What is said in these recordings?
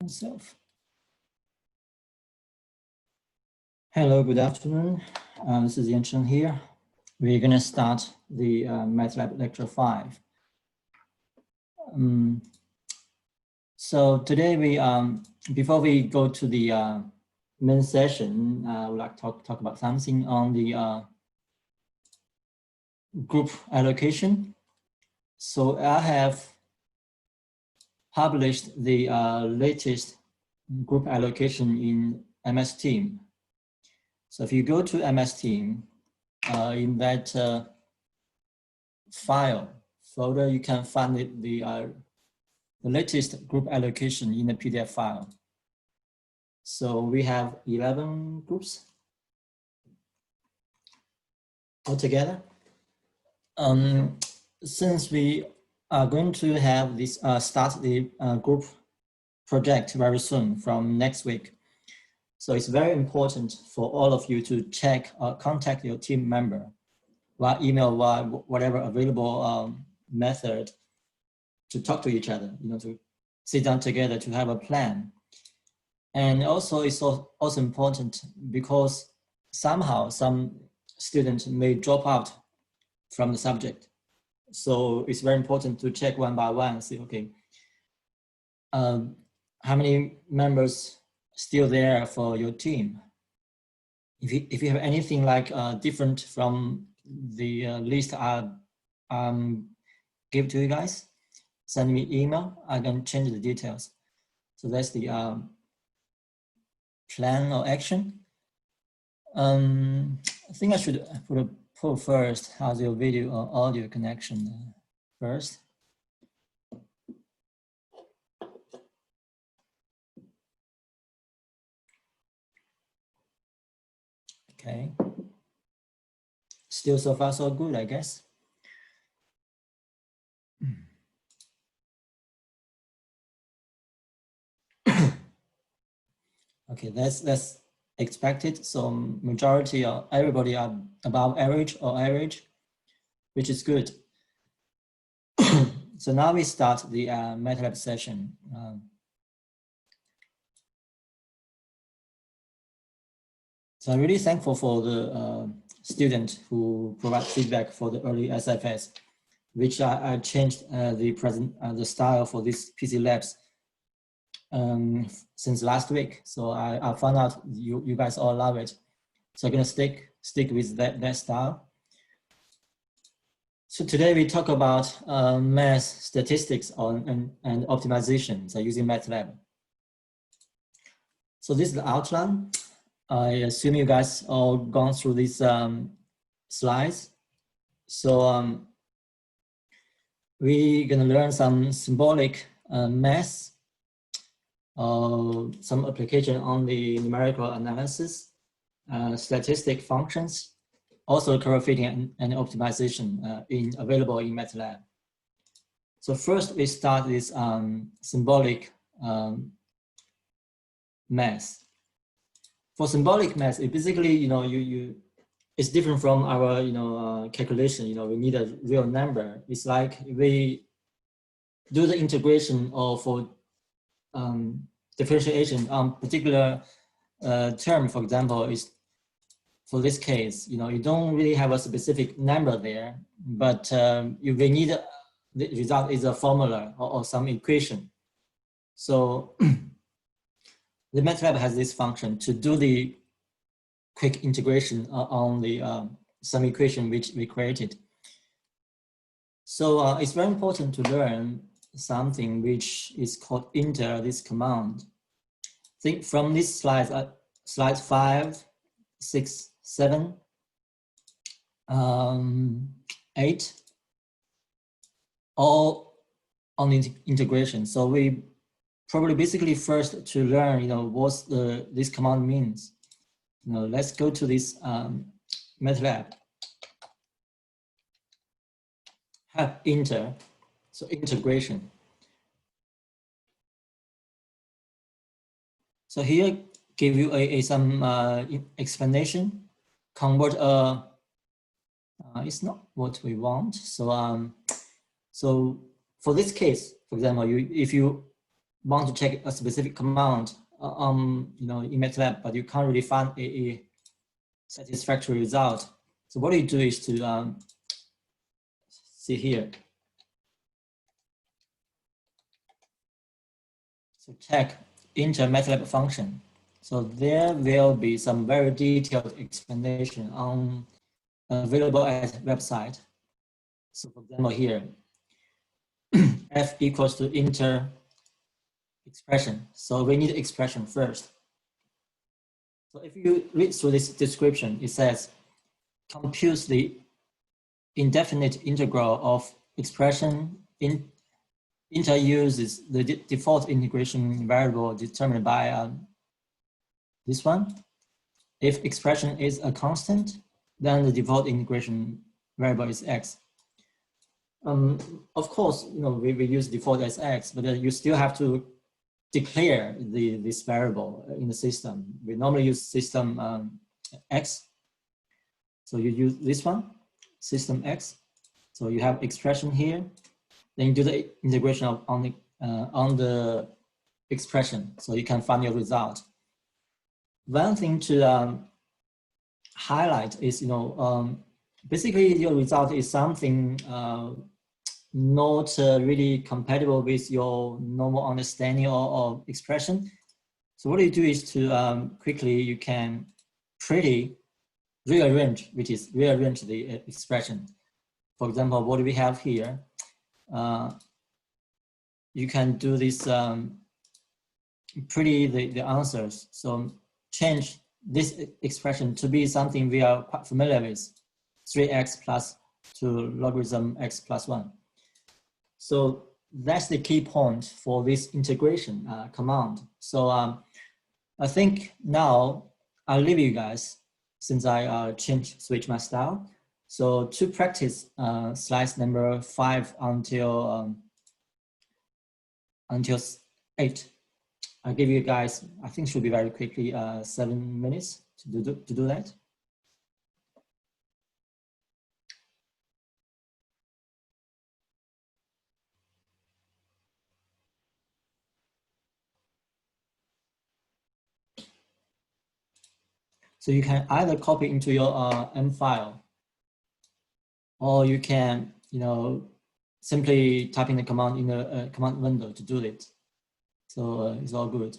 Myself. Hello, good afternoon. This is Yan Chen here. We're going to start the MATLAB lecture 5. So today we, before we go to the main session, I would like to talk about something on the group allocation. So I have published the latest group allocation in MS Team. So if you go to MS Team, in that file folder, you can find the latest group allocation in the PDF file. So we have 11 groups altogether. Since we are going to have this start the group project very soon from next week, so it's very important for all of you to check or contact your team member via email, via whatever available method to talk to each other, to sit down together to have a plan. And also it's also important because somehow some students may drop out from the subject. So it's very important to check one by one and see, okay, how many members still there for your team. If you have anything like different from the list I give to you guys, send me email, I can change the details. So that's the plan or action. I think I should put a poll first. How's your video or audio connection first? Okay. Still so far so good, I guess. Okay, that's expected. So majority or everybody are above average or average, which is good. So now we start the MATLAB session. So I'm really thankful for the student who provide feedback for the early SFS, which I changed the style for this PC Labs since last week. So I found out you guys all love it. So I'm gonna stick with that style. So today we talk about math statistics and optimization, so using MATLAB. So this is the outline. I assume you guys all gone through these slides. So we're gonna learn some symbolic math, some application on the numerical analysis, statistic functions, also curve fitting and optimization available in MATLAB. So first we start this symbolic math. For symbolic math, it basically, it's different from our, calculation. We need a real number. It's like we do the integration or for differentiation on particular term. For example, is for this case, you don't really have a specific number there, but we need the result is a formula or some equation. So the MATLAB has this function to do the quick integration on the some equation which we created. So it's very important to learn something which is called inter, this command. Think from this slide, slide 5, 6, 7, 8, all on the integration. So we probably basically first to learn, what this command means. Let's go to this MATLAB. Have inter, so integration. So here give you some explanation. Convert it's not what we want. So so for this case, for example, if you want to check a specific command in MATLAB, but you can't really find a satisfactory result. So what you do is to see here. So check inter MATLAB function. So there will be some very detailed explanation on available at website. So for example here, f equals to inter expression. So we need expression first. So if you read through this description, it says compute the indefinite integral of expression in inter uses the default integration variable determined by this one. If expression is a constant, then the default integration variable is x. Of course, we use default as x, but you still have to declare this variable in the system. We normally use system x. So you use this one, system x. So you have expression here. Then you do the integration on the expression, so you can find your result. One thing to highlight is, basically your result is something not really compatible with your normal understanding or expression. So what you do is to quickly, you can pretty rearrange the expression. For example, what do we have here? You can do this pretty the answers. So change this expression to be something we are quite familiar with, 3x plus to logarithm x plus 1. So that's the key point for this integration command. So I think now I'll leave you guys since I switch my style. So to practice slides number 5 until 8, I'll give you guys, I think should be very quickly, 7 minutes to do that. So you can either copy into your M file, or you can, simply type in the command in the command window to do it. So it's all good.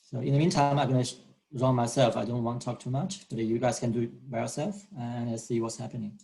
So in the meantime, I'm going to run myself. I don't want to talk too much, but you guys can do it by yourself and let's see what's happening.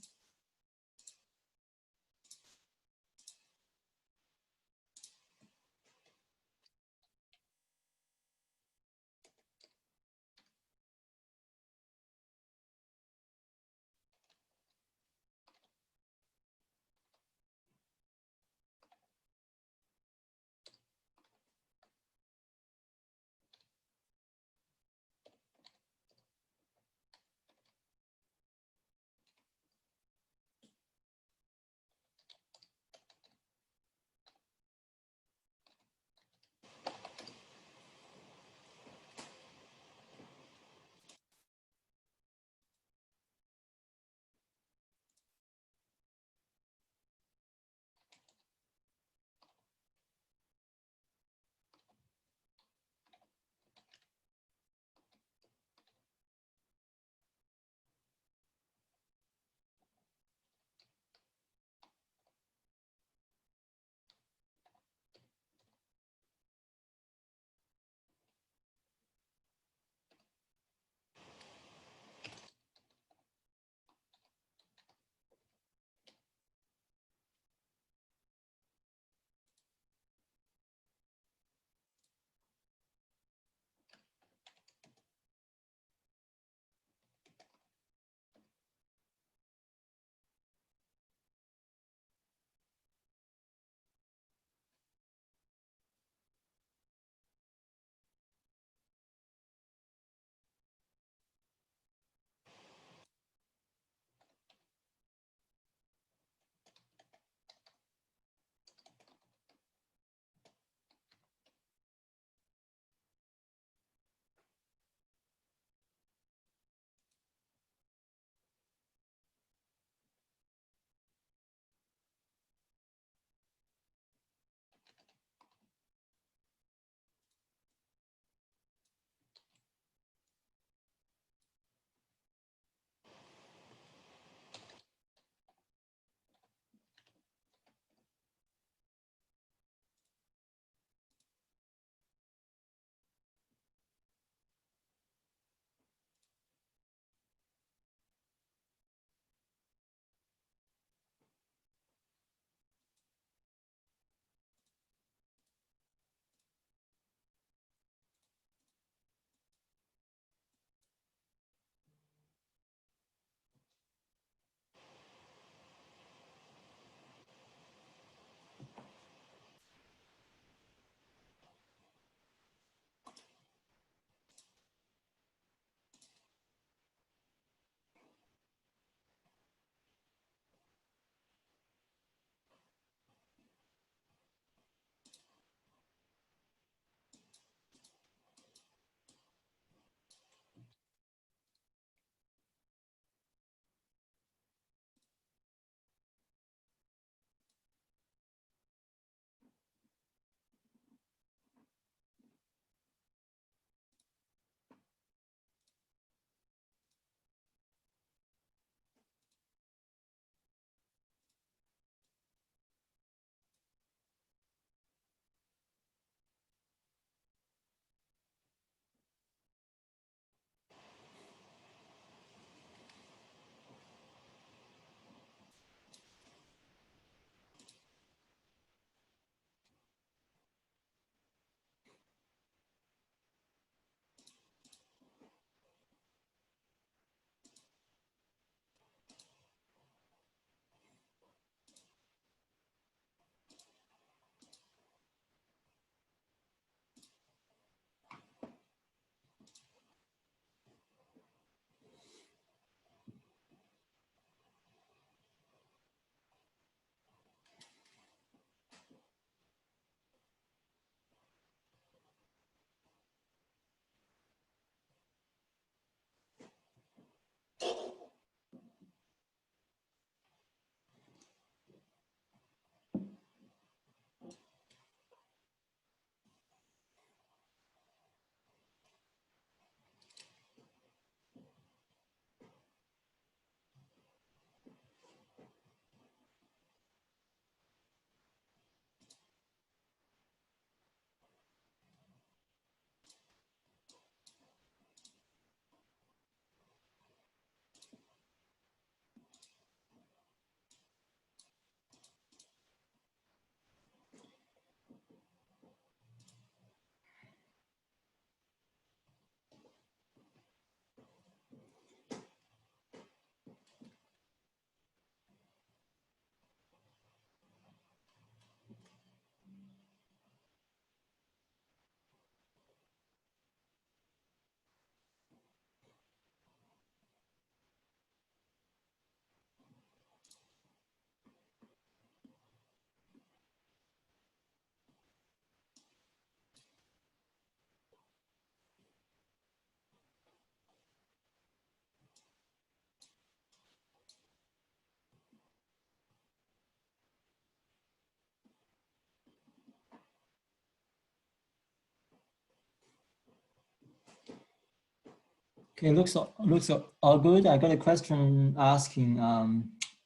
Okay, looks all good. I got a question asking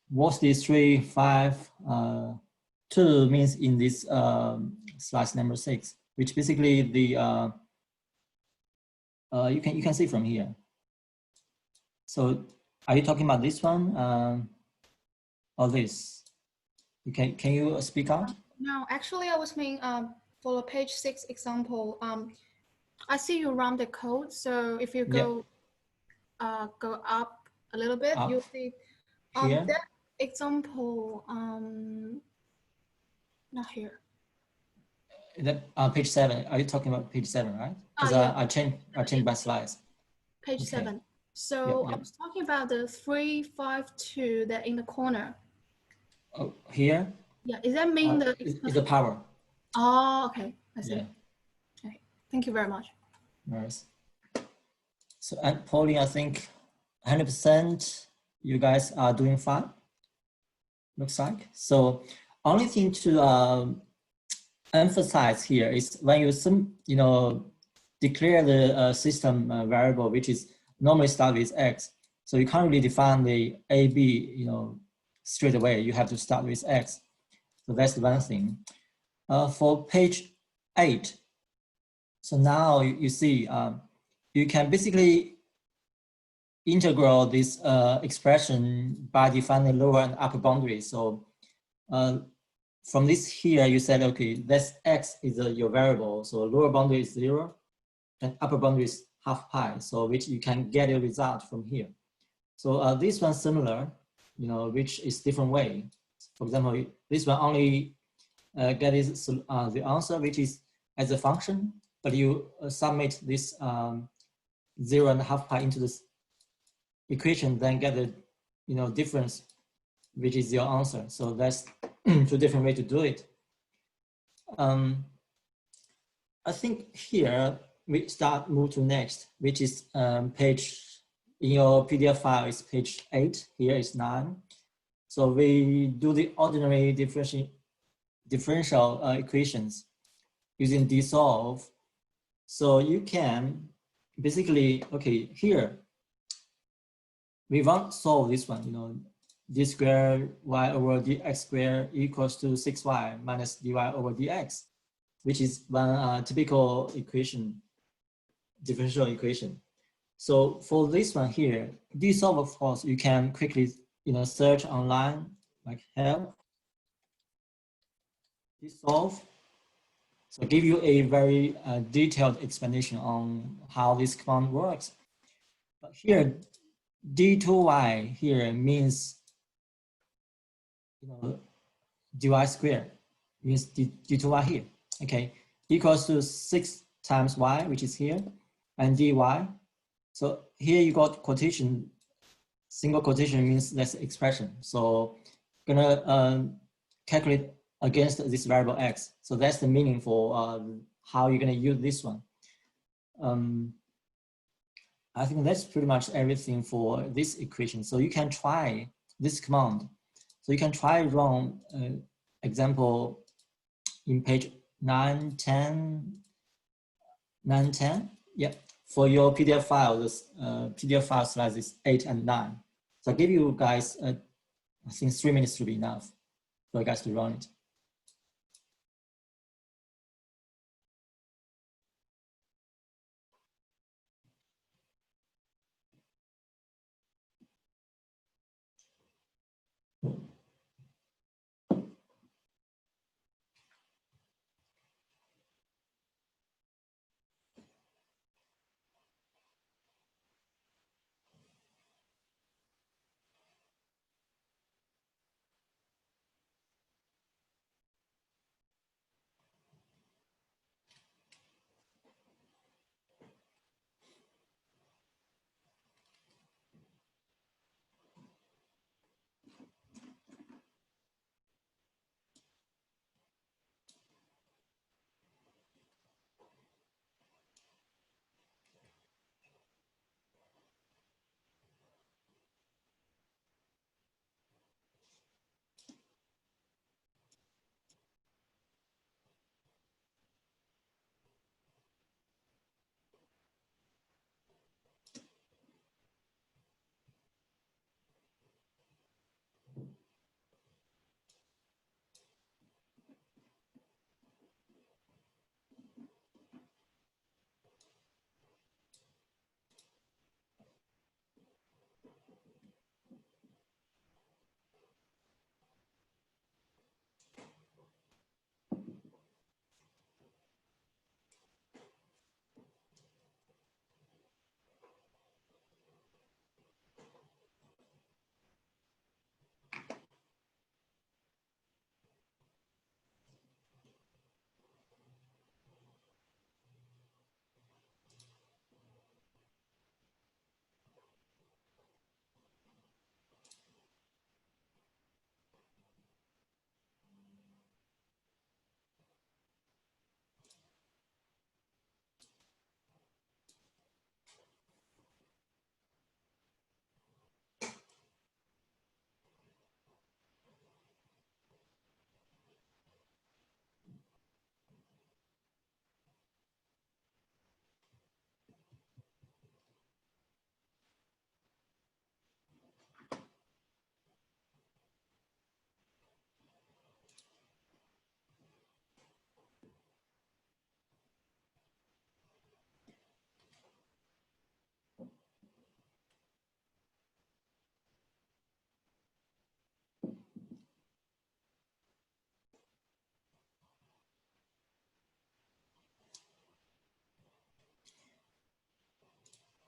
what's the 3, 5, 2 means in this slide number 6, which basically the you can see from here. So are you talking about this one or this? Can you speak out? No, actually, I was meaning for the page 6 example. I see you run the code. So if you go go up a little bit, Up. you'll see Here? that example. Not here. That page 7. Are you talking about page 7, right? Because Yeah. I changed my slides. Page Okay. 7. So I was talking about the 3, 5, 2 that in the corner. Oh, here? Yeah. Does that mean the is the power? Oh, okay. I see. Yeah. Okay. Thank you very much. Nice. So at Pauline, I think 100% you guys are doing fine. Looks like. So only thing to emphasize here is when you declare the system variable, which is normally start with X. So you can't really define the A, B, straight away. You have to start with X. So that's one thing. For page 8, so now you see you can basically integral this expression by defining lower and upper boundaries. So from this here, you said, okay, that's X is your variable. So lower boundary is 0 and upper boundary is half pi. So which you can get a result from here. So this one similar, which is different way. For example, this one only gets the answer, which is as a function, but you submit this 0 and half pi into this equation, then get the difference, which is your answer. So that's two different ways to do it. I think here we move to next, which is page in your PDF file is page 8. Here is 9. So we do the ordinary differential equations using DSolve. So you can basically, okay, here we want to solve this one, d squared y over dx squared equals to 6y minus dy over dx, which is one typical equation, differential equation. So for this one here, DSolve, of course, you can quickly search online, like help DSolve. So give you a very detailed explanation on how this command works. But here, d2y here means dy squared means d2y here, okay, equals to 6 times y, which is here, and dy. So here you got quotation, single quotation means that's expression. So gonna calculate against this variable x. So that's the meaning for how you're gonna use this one. I think that's pretty much everything for this equation. So you can try this command. So you can try run example in page 9, 10, 9, 10. Yeah, for your PDF file, this PDF file slides is 8 and 9. So I'll give you guys, I think 3 minutes to be enough for you guys to run it.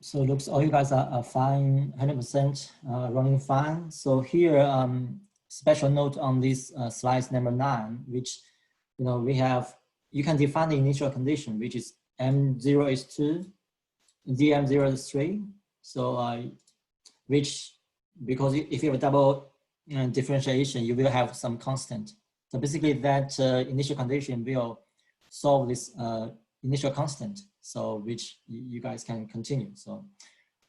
So it looks all you guys are fine, 100% running fine. So here, special note on this slide number 9, which we have, you can define the initial condition, which is M0 is 2, DM0 is 3. So which, because if you have a double differentiation, you will have some constant. So basically that initial condition will solve this initial constant, so which you guys can continue. So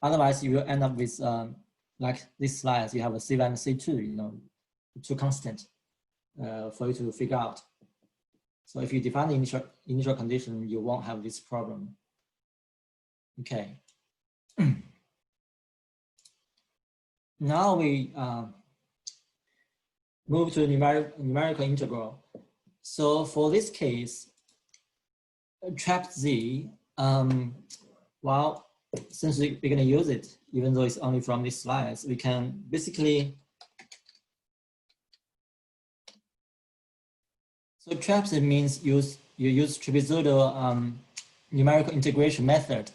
otherwise you will end up with like this slide, you have a C1 and C2, two constant for you to figure out. So if you define the initial condition, you won't have this problem. Okay. Now we move to numerical integral. So for this case, trapped Z, well, since we're going to use it, even though it's only from these slides, we can basically, so trapped Z means you use trapezoidal numerical integration method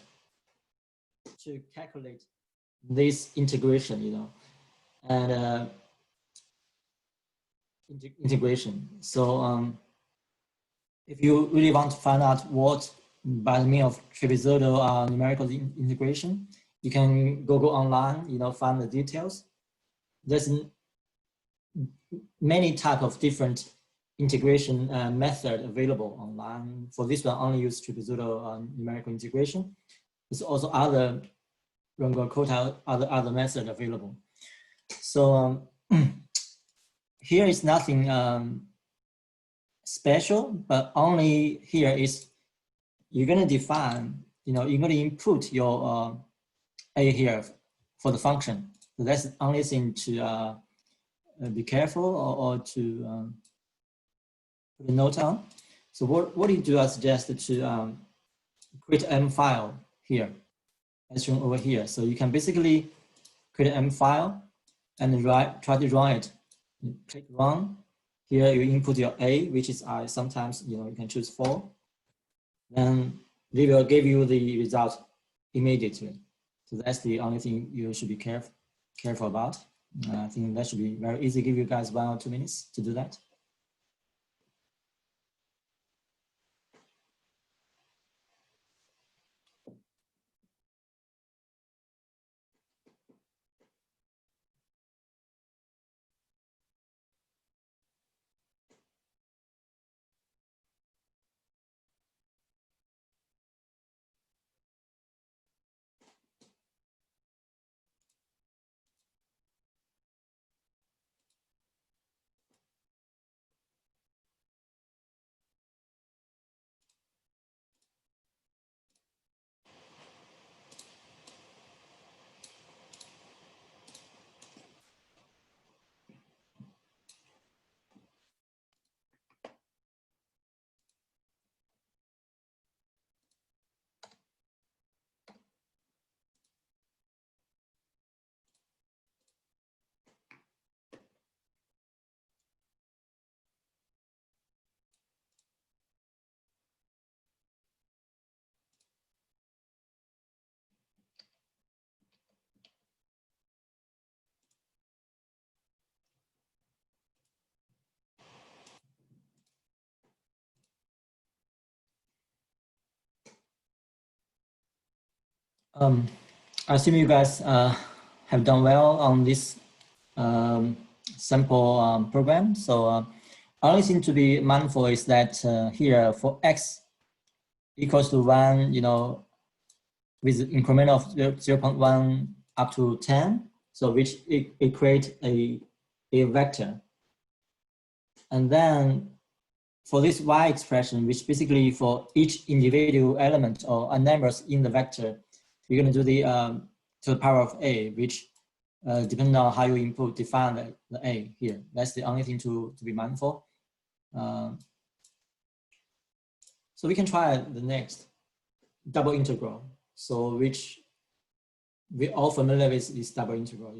to calculate this integration, and integration. So if you really want to find out what by the means of trapezoidal numerical integration, you can go online, find the details. There's many type of different integration method available online. For this one, only use trapezoidal numerical integration. There's also other Runge-Kutta, other method available. So here is nothing special, but only here is you're going to define, you're going to input your A here for the function. So that's the only thing to be careful or to put a note on. So what you do, I suggest to create an M file here, as shown over here. So you can basically create an M file and try to run it. You click run. Here you input your A, which is sometimes you can choose 4. Then they will give you the result immediately. So that's the only thing you should be careful about. I think that should be very easy. Give you guys 1 or 2 minutes to do that. I assume you guys have done well on this sample program. So only thing to be mindful is that here for x equals to 1, with increment of 0.1 up to 10, so which it creates a vector. And then for this y expression, which basically for each individual element or numbers in the vector, you're going to do the to the power of a, which depending on how you define the a here. That's the only thing to be mindful. So we can try the next double integral. So which we all familiar with this double integral.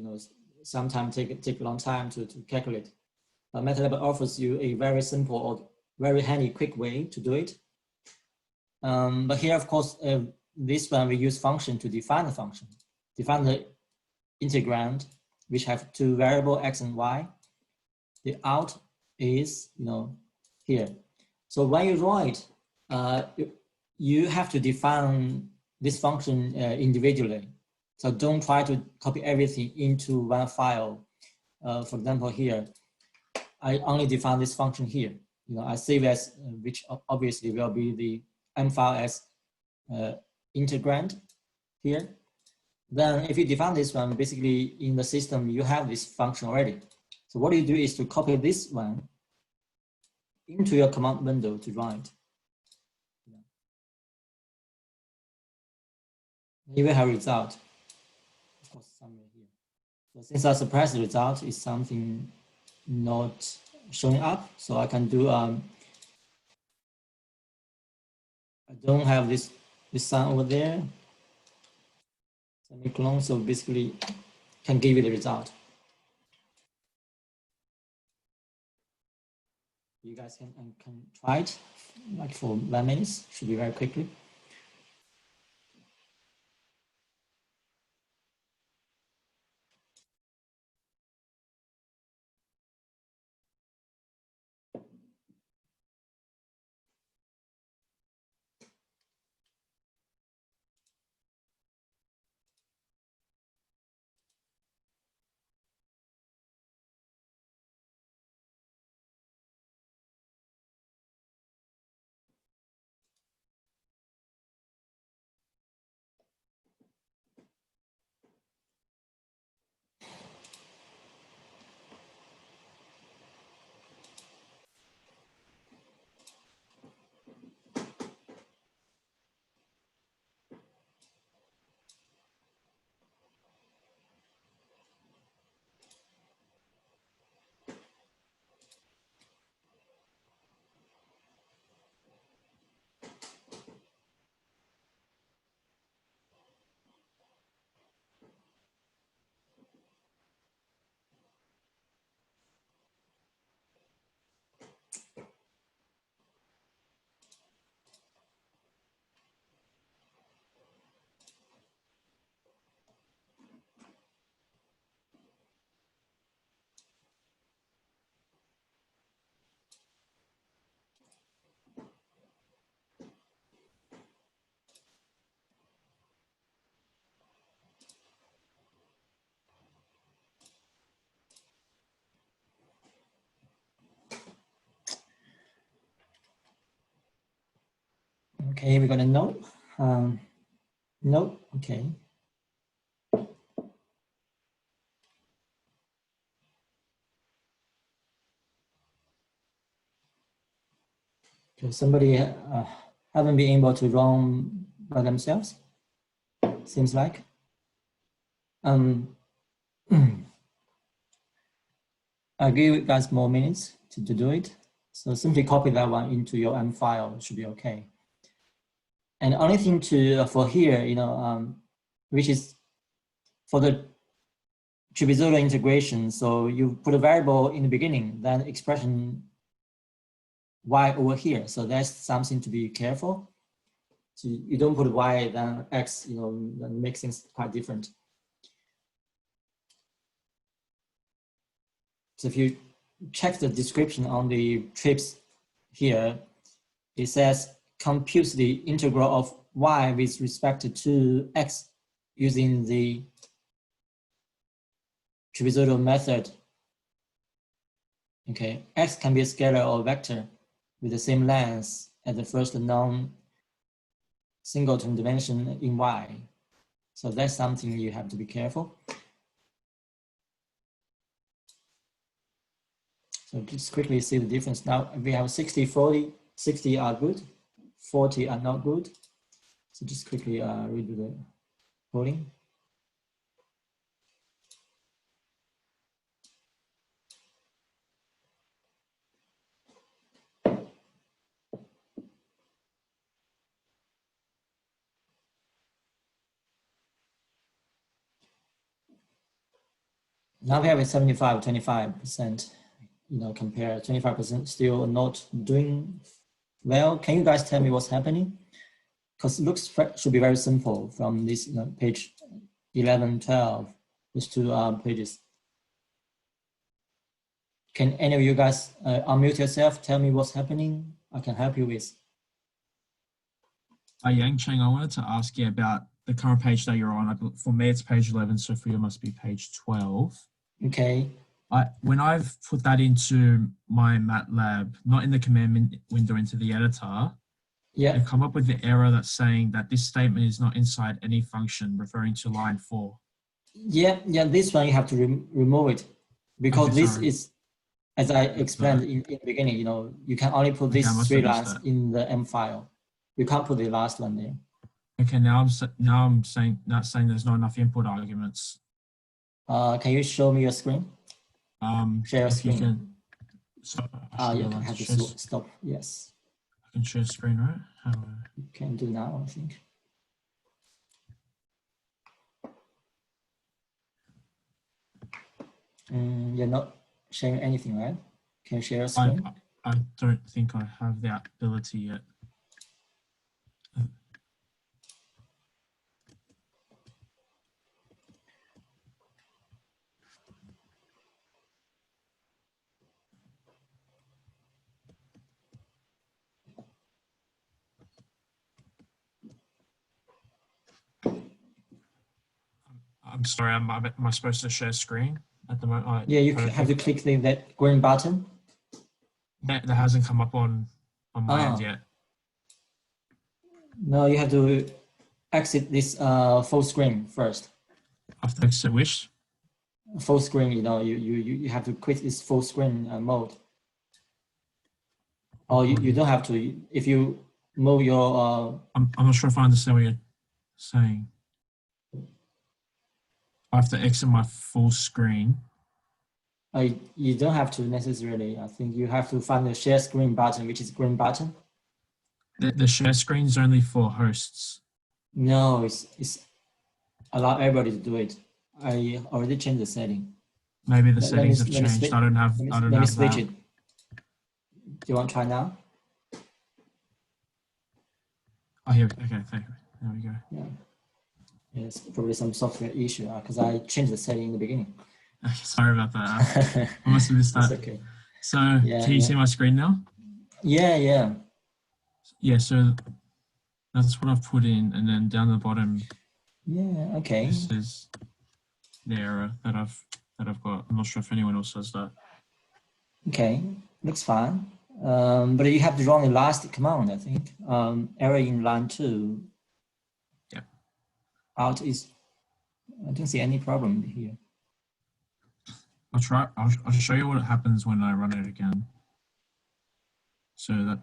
Sometimes take a long time to calculate. MATLAB offers you a very simple or very handy, quick way to do it. But here, of course, this one we use function to define the function, define the integrand, which have two variable x and y. The out is here. So when you write, you have to define this function individually. So don't try to copy everything into one file. For example, here, I only define this function here. I save as, which obviously will be the M file as integrand here. Then if you define this one, basically in the system, you have this function already. So what you do is to copy this one into your command window to write. You will have a result. Of course, somewhere here. So since I suppress the result is something not showing up, so I can do I don't have this sign over there. Semicolon, so basically can give you the result. You guys can try it like for 1 minute, should be very quickly. Okay, we're gonna note. Note, okay. Okay, somebody haven't been able to run by themselves, seems like. I'll give you guys more minutes to do it. So simply copy that one into your M file, it should be okay. And the only thing for here, which is for the trapezoidal integration. So you put a variable in the beginning, then expression y over here. So that's something to be careful. So you don't put y then x, that makes things quite different. So if you check the description on the trips here, it says compute the integral of y with respect to x using the trapezoidal method. Okay, x can be a scalar or vector with the same length as the first non-singleton dimension in y. So that's something you have to be careful. So just quickly see the difference. Now we have 60, 40, 60 are good, 40 are not good. So just quickly redo the coding. Now we have a 75-25%, compare 25% still not doing well. Can you guys tell me what's happening? because it looks should be very simple from this page 11, 12, these two pages. Can any of you guys unmute yourself? Tell me what's happening. I can help you with. Yang Cheng, I wanted to ask you about the current page that you're on. For me, it's page 11, so for you, it must be page 12. Okay. When I've put that into my MATLAB, not in the command window, into the editor, yeah, I come up with the error that's saying that this statement is not inside any function, referring to line 4. Yeah, this one you have to remove it, because Okay, this sorry. is, as I explained in the beginning, you can only put these 3 lines in the M file. You can't put the last one there. Okay, now I'm saying there's not enough input arguments. Can you show me your screen? Share your screen. You have to stop. Yes. I can share screen, right? How do you can do now, I think. You're not sharing anything, right? Can you share your screen? I don't think I have that ability yet. I'm sorry, am I supposed to share screen at the moment? Yeah, you have to click that green button. That hasn't come up on my end yet. No, you have to exit this full screen first. I have to exit which? Full screen, you have to quit this full screen mode. Or you don't have to. If you move your... I'm not sure if I understand what you're saying. I have to exit my full screen. You don't have to necessarily. I think you have to find the share screen button, which is green button. The share screen is only for hosts. No, it's allow everybody to do it. I already changed the setting. Maybe the settings have changed. I don't have Let me switch it. Do you want to try now? Oh, here. Okay, thank you. There we go. Yeah. It's probably some software issue because I changed the setting in the beginning. Sorry about that. I must have missed that. That's okay. So, can you see my screen now? Yeah. Yeah, so that's what I've put in, and then down the bottom. Yeah, okay. This is the error that I've got. I'm not sure if anyone else has that. Okay, looks fine. But you have to run the last command, I think. Error in line 2. Yeah. Out is, I don't see any problem here. I'll show you what happens when I run it again. So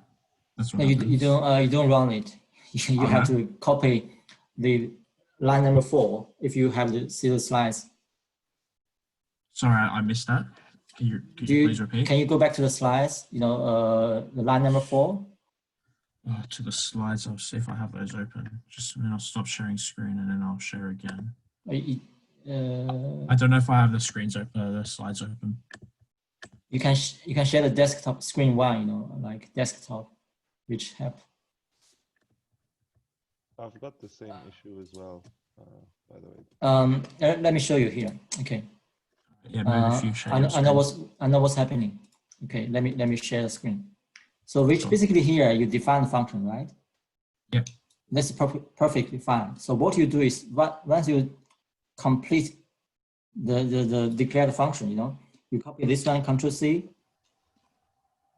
that's what happens. You don't run it. You have to copy the line number 4 if you have to see the slides. Sorry, I missed that. Can you please repeat? Can you go back to the slides? The line number 4. To the slides. I'll see if I have those open. Just a minute. I'll stop sharing screen and then I'll share again. I don't know if I have the slides open. You can share the desktop screen 1. Like desktop, which help. I've got the same issue as well, by the way. Let me show you here. Okay. Yeah, maybe if you share. I know what's happening. Okay, let me share the screen. So basically here you define the function, right? Yep. That's perfectly fine. So what you do is once you complete the declared function, you copy this line, Control C,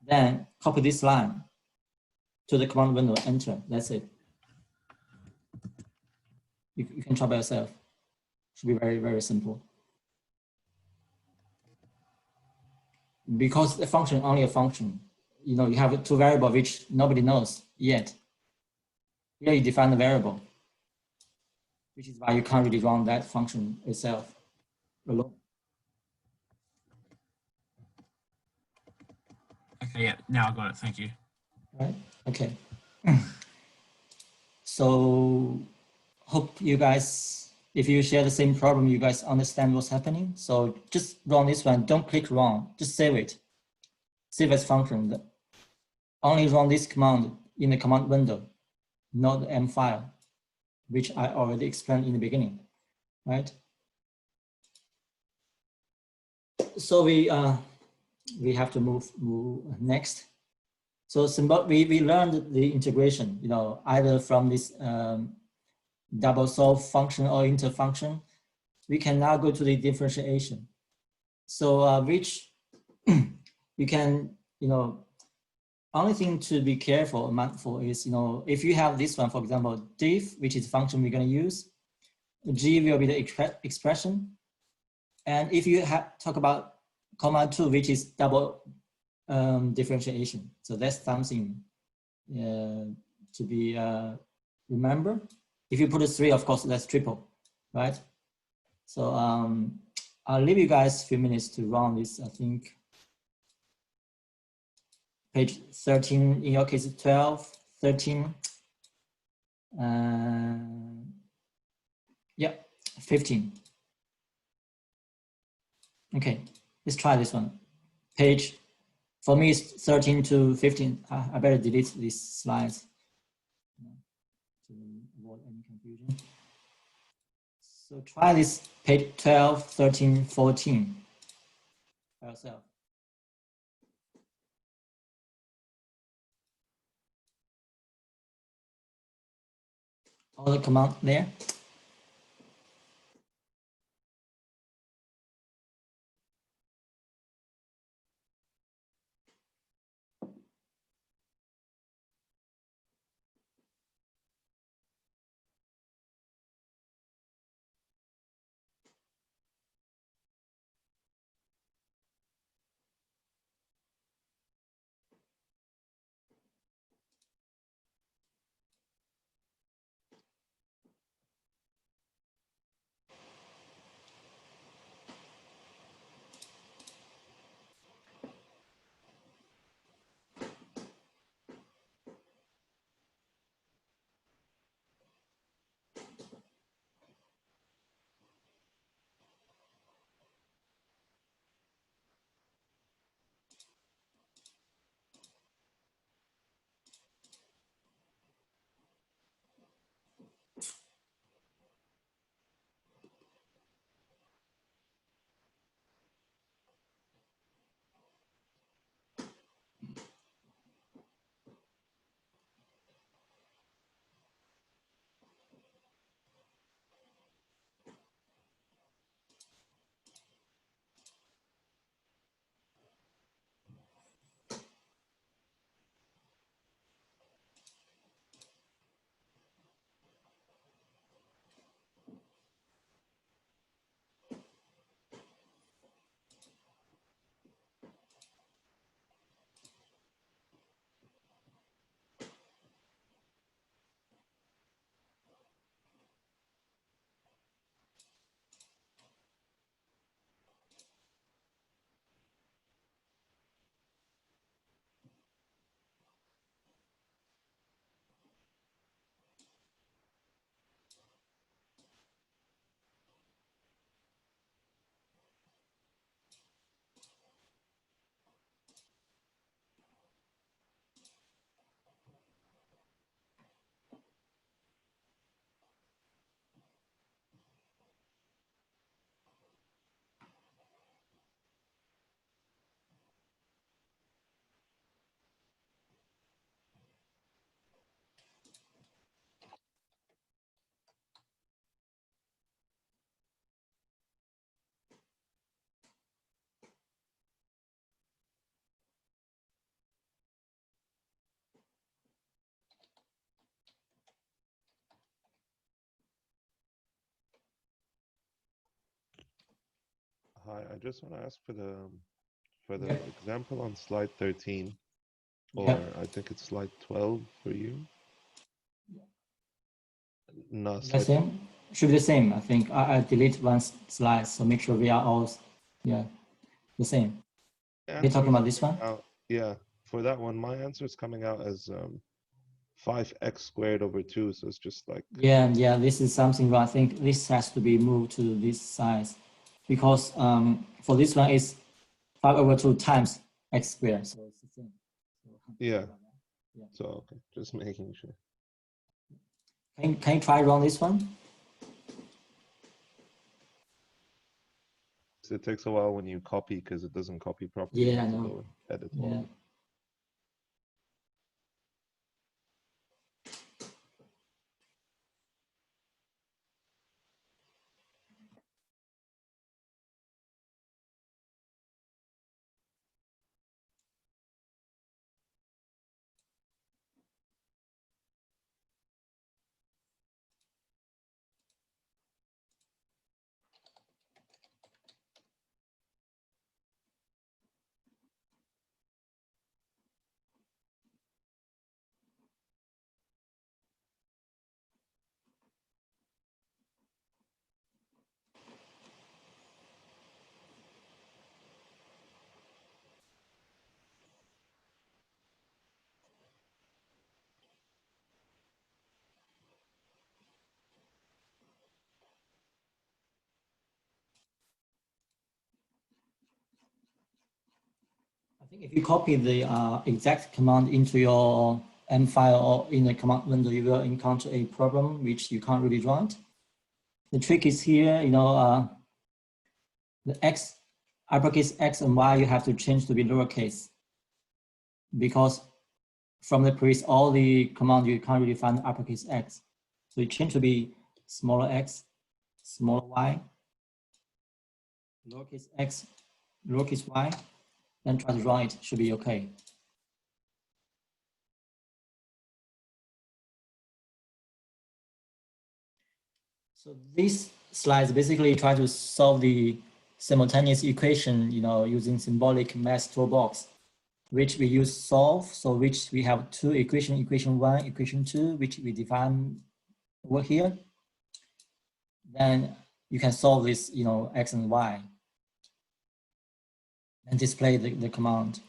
then copy this line to the command window, enter. That's it. You can try by yourself. Should be very, very simple. Because the function only a function, you have 2 variables which nobody knows yet. Here you define the variable, which is why you can't really run that function itself alone. Okay, yeah, now I got it. Thank you. Right. Okay. So hope you guys, if you share the same problem, you guys understand what's happening. So just run this one. Don't click run. Just save it. Save as function. Only run this command in the command window. not the M file, which I already explained in the beginning, right? So we have to move next. So we learned the integration, either from this double solve function or interfunction. We can now go to the differentiation. So which you can, only thing to be careful is, if you have this one, for example, diff, which is the function we're going to use, G will be the expression. And if you talk about comma 2, which is double differentiation. So that's something to be remember. If you put a 3, of course, that's triple, right? So I'll leave you guys a few minutes to run this, I think. Page 13, in your case, 12, 13, yeah, 15. Okay, let's try this one. Page, for me, it's 13 to 15. I better delete these slides to avoid any confusion. So try this page 12, 13, 14 by yourself. All the command there. Hi, I just want to ask for the example on slide 13, or I think it's slide 12 for you. No, The same? Should be the same. I think I delete one slide, so make sure we are all the same. You're talking about this one? Yeah, for that one, my answer is coming out as 5x squared over 2, so it's just like... Yeah, this is something where I think this has to be moved to this size, because for this one it's 5 over 2 times x squared, so it's the same. So, yeah. So, okay, just making sure. Can you try run this one? So it takes a while when you copy because it doesn't copy properly. Yeah, I know. Go and edit Yeah. all. I think if you copy the exact command into your M file or in the command window, you will encounter a problem which you can't really write. The trick is here, the X, uppercase X and Y, you have to change to be lowercase, because from the previous, all the command, you can't really find uppercase X. So you change to be smaller x, smaller y, lowercase x, lowercase y, then try to write, should be okay. So these slides basically try to solve the simultaneous equation, using symbolic math toolbox, which we use solve. So which we have two equation, equation 1, equation 2, which we define over here. Then you can solve this, x and y, and display the command.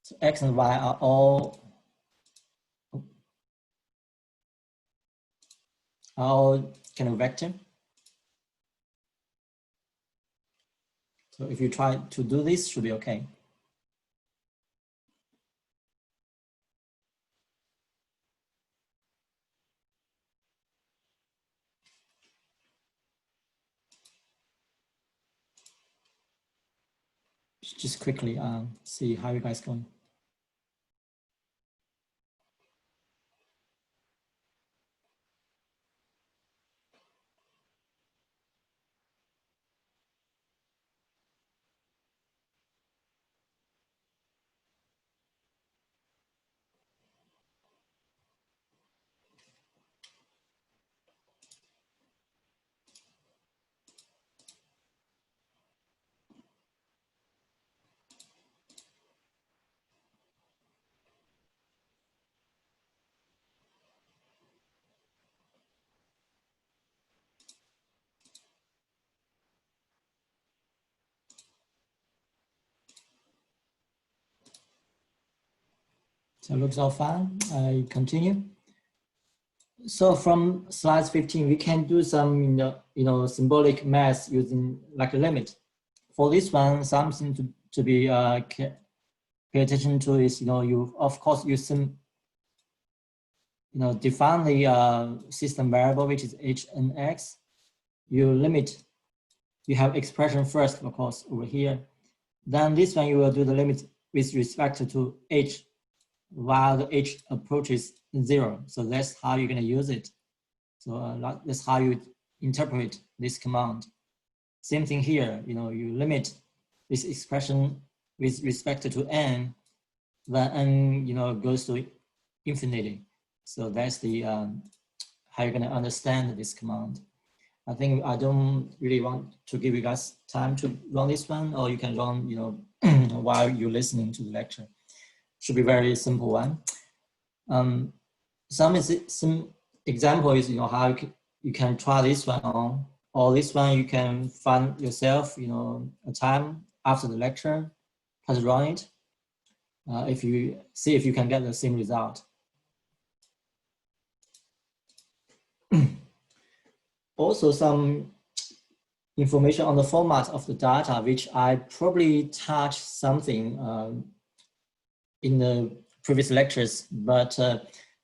So x and y are all kind of vector. So if you try to do this, should be okay. Just quickly see how you guys going. So it looks all fine. I continue. So from slides 15, we can do some, symbolic math using like a limit. For this one, something to be pay attention to is, you of course use some, define the system variable, which is h and x. You limit, you have expression first, of course, over here. Then this one, you will do the limit with respect to h, while the h approaches 0. So that's how you're going to use it. So that's how you interpret this command. Same thing here, you limit this expression with respect to n, when n goes to infinity. So that's the how you're going to understand this command. I think I don't really want to give you guys time to run this one, or you can run while you're listening to the lecture. Should be very simple one. Some example is how you can try this one on, or this one you can find yourself a time after the lecture, try to run it. If you see if you can get the same result. Also some information on the format of the data, which I probably touched something in the previous lectures, but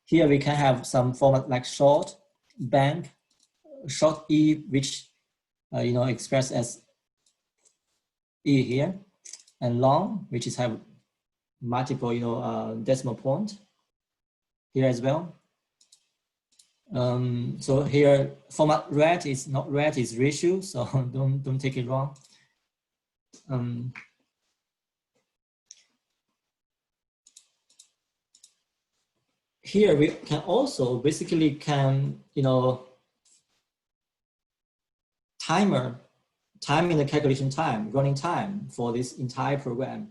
here we can have some format like short, bank, short E, which expressed as E here, and long, which is have multiple decimal point here as well. So here format red is not red, is ratio, so don't take it wrong. Here we can also basically timing the calculation time, running time for this entire program.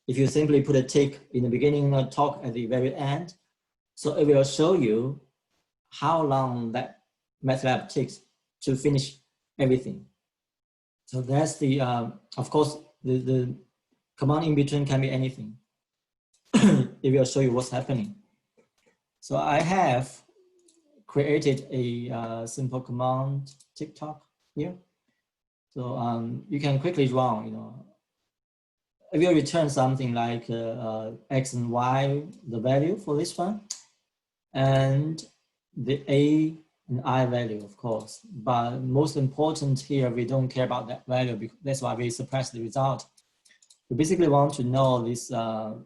If you simply put a tick in the beginning and talk at the very end, so it will show you how long that MATLAB takes to finish everything. So that's the, of course, the command in between can be anything. It will show you what's happening. So I have created a simple command TikTok here. So you can quickly run, it will return something like X and Y, the value for this one, and the A and I value, of course. But most important here, we don't care about that value because that's why we suppress the result. We basically want to know this, how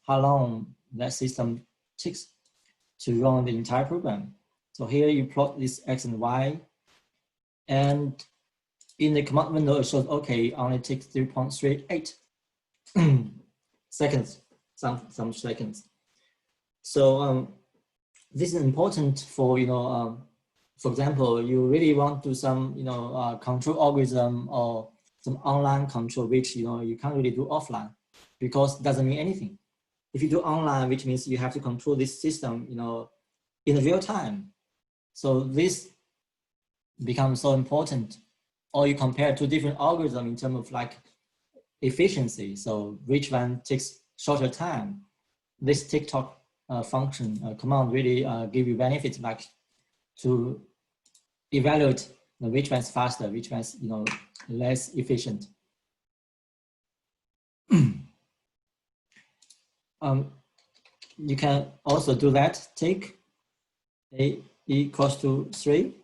long that system takes to run the entire program. So here you plot this X and Y, and in the command window, it shows, okay, only takes 3.38 seconds, some seconds. So this is important for, for example, you really want to do some, control algorithm or some online control, which, you can't really do offline because it doesn't mean anything. If you do online, which means you have to control this system, in real time. So this becomes so important. Or you compare two different algorithms in terms of like efficiency. So which one takes shorter time? This TikTok function command really give you benefits like to evaluate which one's faster, which one's less efficient. You can also do that. Take A equals to 3.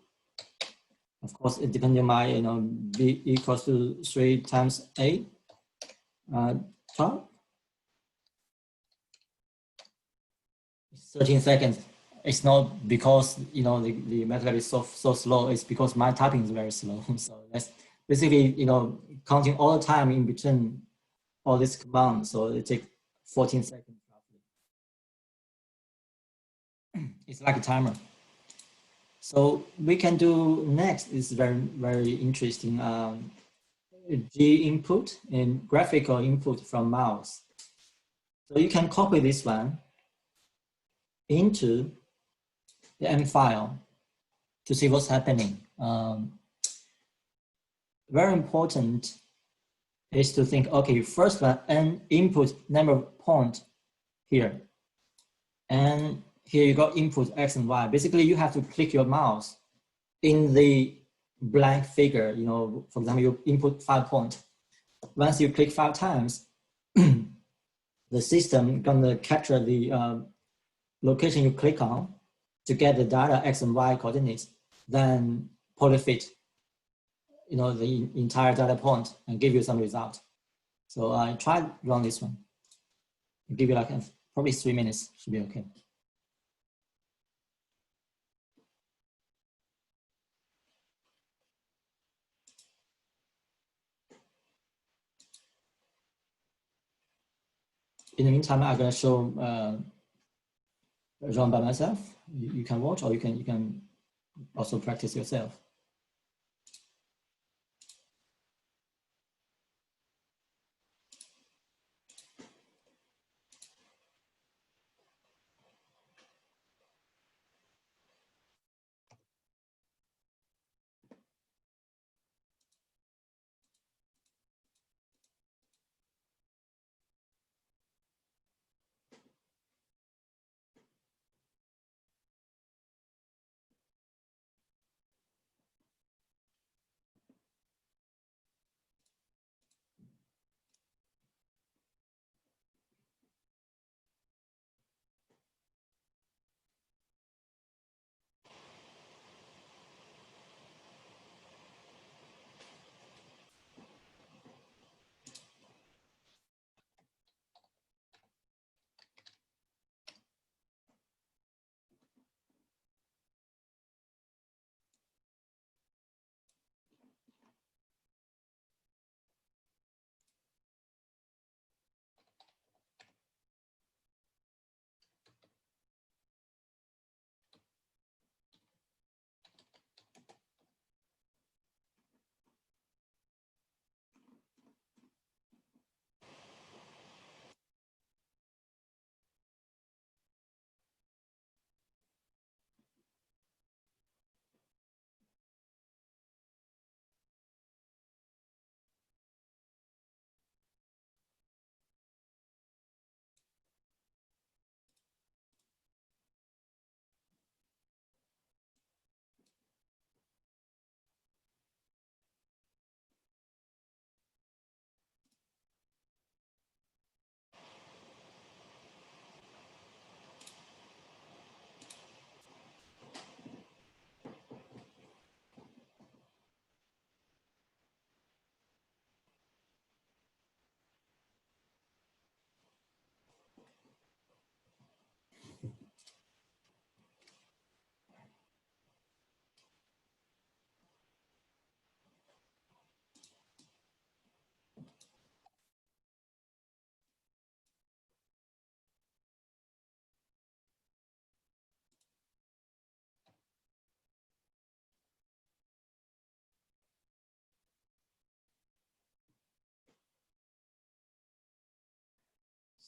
Of course, it depends on my B equals to 3 times A. 12. 13 seconds. It's not because the MATLAB is so slow. It's because my typing is very slow. So that's basically counting all the time in between all these commands. So it takes 14 seconds roughly. It's like a timer. So we can do next is very interesting. G input and graphical input from mouse. So you can copy this one into the M file to see what's happening. Very important is to think, okay, first one, N input number point here. And here you got input X and Y. Basically, you have to click your mouse in the blank figure. For example, you input 5 points. Once you click 5 times, the system gonna capture the location you click on to get the data X and Y coordinates, then polyfit, the entire data point and give you some result. So I tried run this one. I'll give you like probably 3 minutes, should be okay. In the meantime, I'm gonna show run by myself. You can watch, or you can also practice yourself.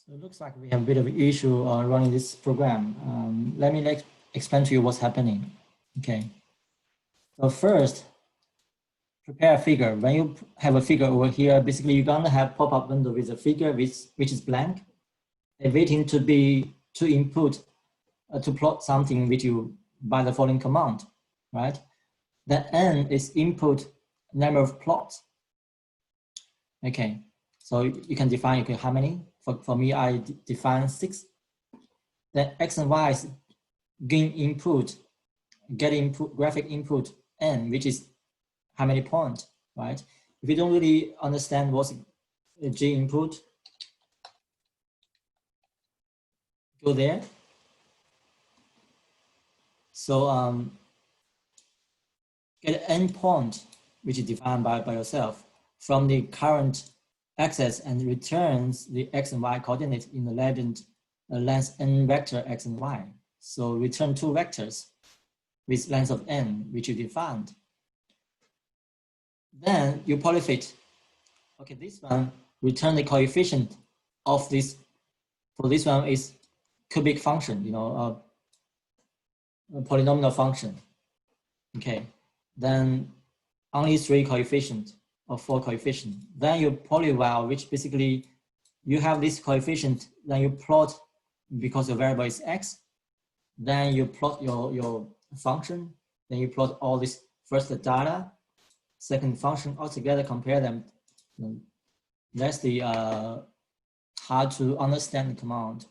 So it looks like we have a bit of an issue running this program. Let me explain to you what's happening. Okay. So first, prepare a figure. When you have a figure over here, basically you're gonna have pop-up window with a figure which is blank, waiting to input to plot something which you by the following command, right? Then n is input number of plots. Okay, so you can define, okay, how many? For me, I define 6. Then x and y is gain input, get input, graphic input n, which is how many points, right? If you don't really understand what's g input, go there. So get n point, which is defined by yourself from the current axis and returns the x and y coordinate in the legend length n vector x and y. So return 2 vectors with length of n, which you defined. Then you polyfit. Okay, this one return the coefficient of this. For this one is cubic function, you know, a polynomial function. Okay, then only 3 coefficient or 4 coefficient. Then you polyval, which basically you have this coefficient, then you plot because your variable is x, then you plot your function, then you plot all this first data, second function all together, compare them. That's the how to understand the command.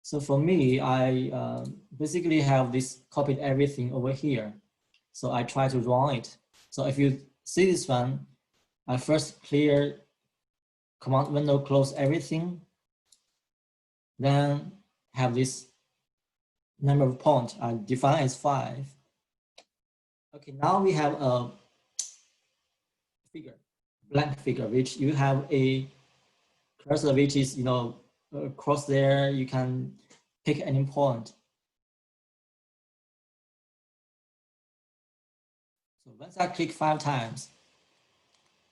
So for me, I basically have this copied everything over here. So I try to run it. So if you see this one, I first clear command window, close everything, then have this number of points I define as 5. Okay, now we have a figure, blank figure, which you have a cursor which is, you know, across there. You can pick any point. So once I click 5 times,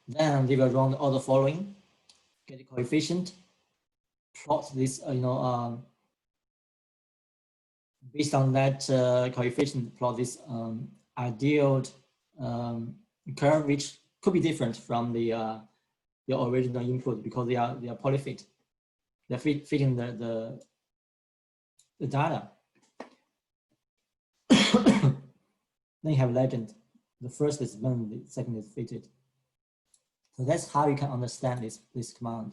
then we will run all the following: get the coefficient, plot this, based on that coefficient, plot this ideal curve, which could be different from the your original input because they are polyfit. They're fitting the data. Then you have legend. The first is when, the second is fitted. So that's how you can understand this command.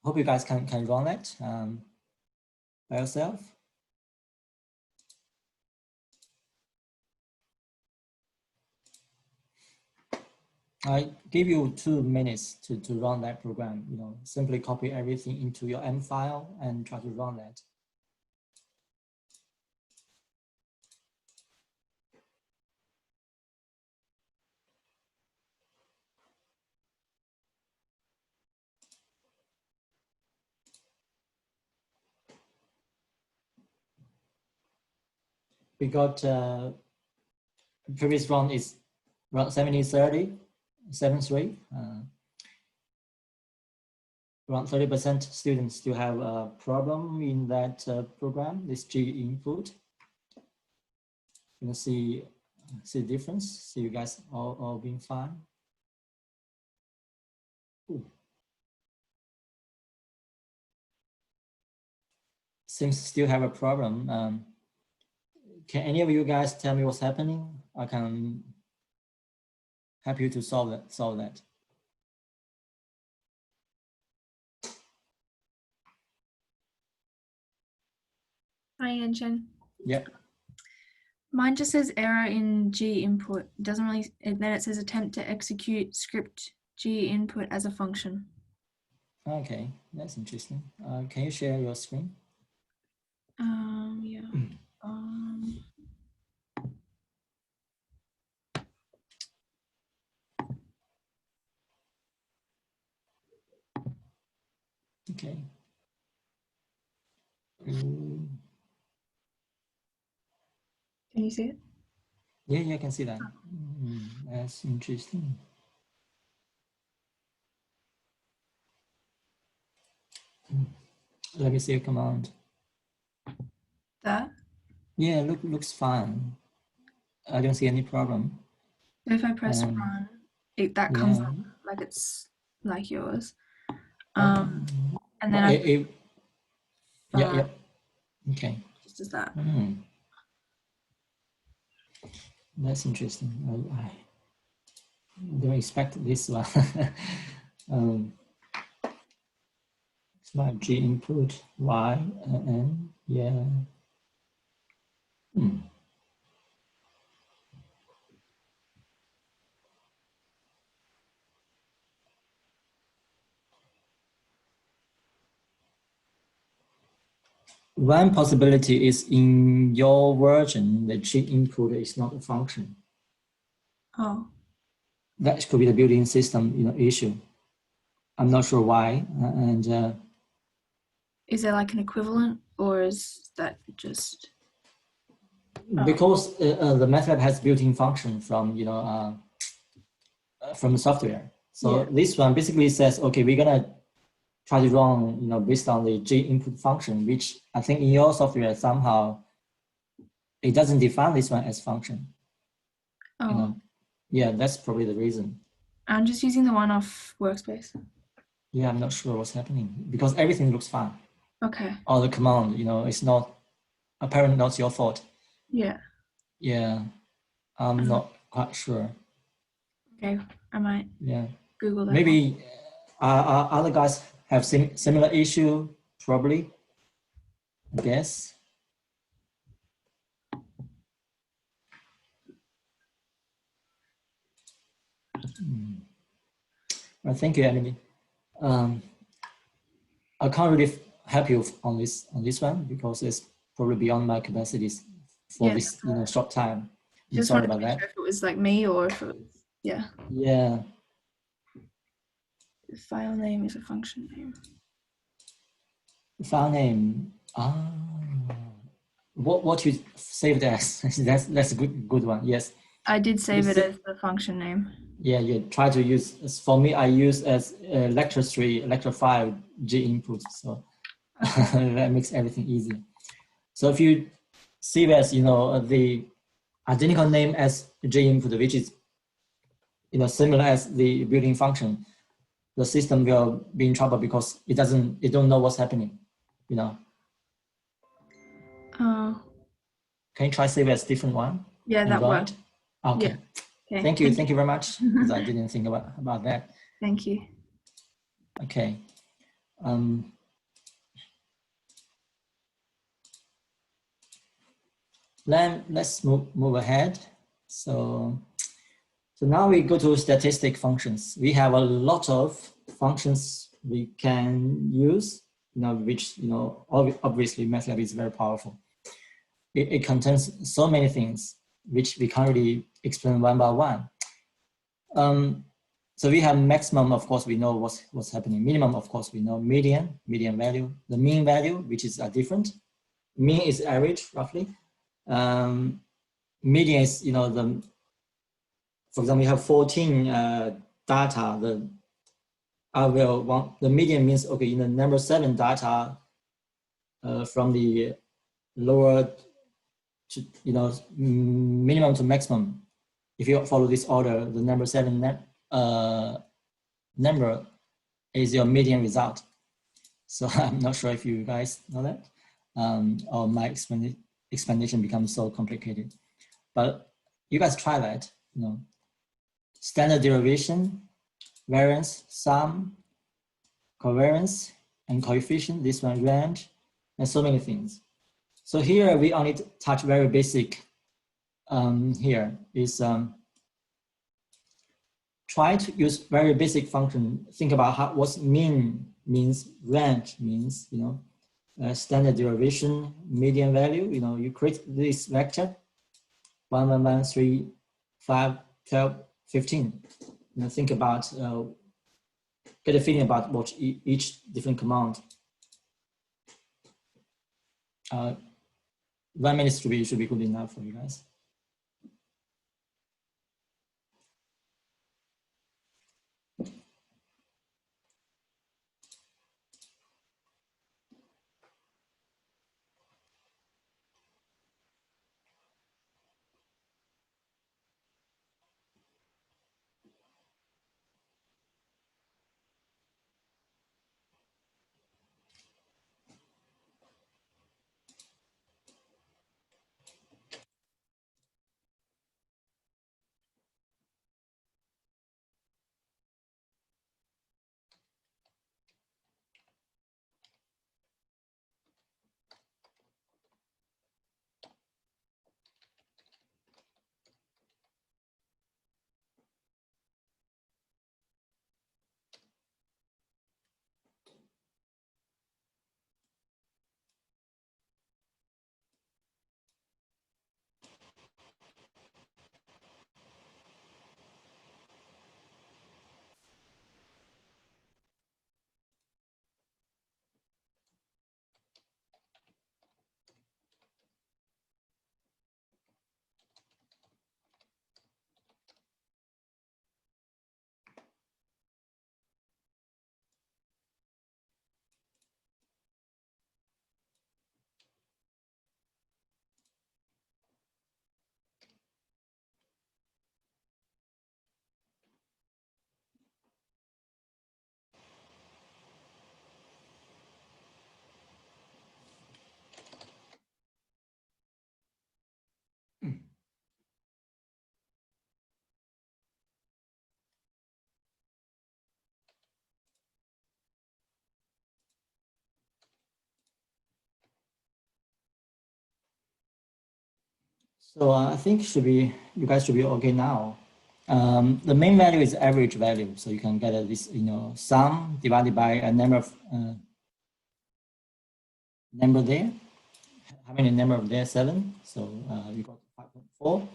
Hope you guys can run that by yourself. I give you 2 minutes to run that program. You know, simply copy everything into your M file and try to run that. We got previous run is around 70-30, 7-3. Around 30% students still have a problem in that program, this G input. You can see the difference. See you guys all being fine. Ooh. Seems still have a problem. Can any of you guys tell me what's happening? I can help you to solve that. Hi, Yanchen. Yep. Mine just says error in G input. It doesn't really, then it says attempt to execute script G input as a function. Okay, that's interesting. Can you share your screen? Yeah. Okay. Can you see it? Yeah, I can see that. That's interesting. Let me see a command. That. Yeah, looks fine. I don't see any problem. If I press run, that comes up like it's like yours. And then yeah. Okay. Just as that. That's interesting. I don't expect this one. Smart G input Y and yeah. One possibility is in your version, the G input is not a function. Oh. That could be the built-in system, issue. I'm not sure why. Is there like an equivalent, or is that just? Because the MATLAB has built-in function from from the software. So this one basically says, okay, we're gonna try to run, based on the G input function, which I think in your software somehow it doesn't define this one as function. Oh. Yeah, that's probably the reason. I'm just using the one off Workspace. Yeah, I'm not sure what's happening because everything looks fine. Okay. All the command, it's not apparently not your fault. Yeah. Yeah, I'm not quite sure. Okay, I might. Yeah. Google that. Maybe other guys have similar issue, probably. I guess. Well, thank you, Emily. I can't really help you on this one because it's probably beyond my capacities for this short time. I'm just sorry about that. Sure if it was like me or if it was, yeah. The file name is a function name. The file name. What you saved as? that's a good one. Yes. I did save it as the function name. Yeah, you try to use. For me, I use as lecture 3, lecture 5 G input. So that makes everything easy. So if you save as the identical name as G input, which is similar as the built-in function, the system will be in trouble because it don't know what's happening. Oh. Can you try save as different one? Yeah, that worked. Okay. Yeah. Okay. Thank you very much. Because I didn't think about that. Thank you. Okay. Let's move ahead. So now we go to statistic functions. We have a lot of functions we can use, which obviously MATLAB is very powerful. It contains so many things which we can't really explain one by one. So we have maximum, of course, we know what's happening. Minimum, of course, we know median value, the mean value, which is different. Mean is average, roughly. Median is, for example, you have 14 data. The median means, okay, in the number 7 data from the lower to, minimum to maximum. If you follow this order, the number 7 number is your median result. So I'm not sure if you guys know that, or my explanation becomes so complicated. But you guys try that, standard derivation, variance, sum, covariance, and coefficient, this one range, and so many things. So here we only touch very basic. Here is try to use very basic function. Think about what mean means, range means, standard derivation, median value. You create this vector, 1, 1, 1, 3, 5, 12, 15. Think about, get a feeling about what each different command. 1 minute should be good enough for you guys. So I think you guys should be okay now. The main value is average value, so you can get this sum divided by a number of number there. How many number of there? 7. So you got 5.4.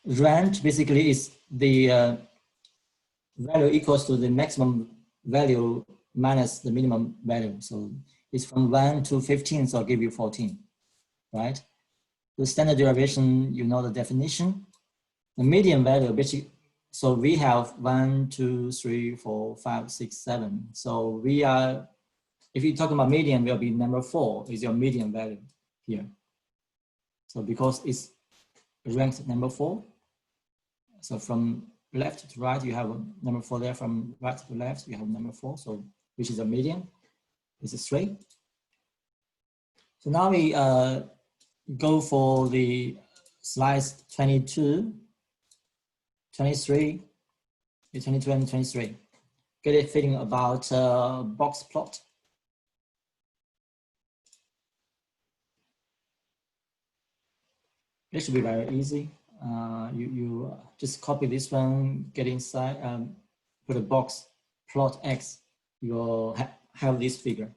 Range basically is the value equals to the maximum value minus the minimum value. So it's from 1 to 15, so I'll give you 14, right? The standard derivation, you know the definition. The median value, basically, so we have 1, 2, 3, 4, 5, 6, 7. So we are, if you talk about median, will be number 4 is your median value here. So because it's ranked number 4, so from left to right, you have number 4 there. From right to left, you have number 4. So which is a median? This is 3. So now we go for the slides 22, 23, 22 and 23. Get a feeling about box plot. It should be very easy. You just copy this one, get inside, put a box, plot X, you'll have this figure.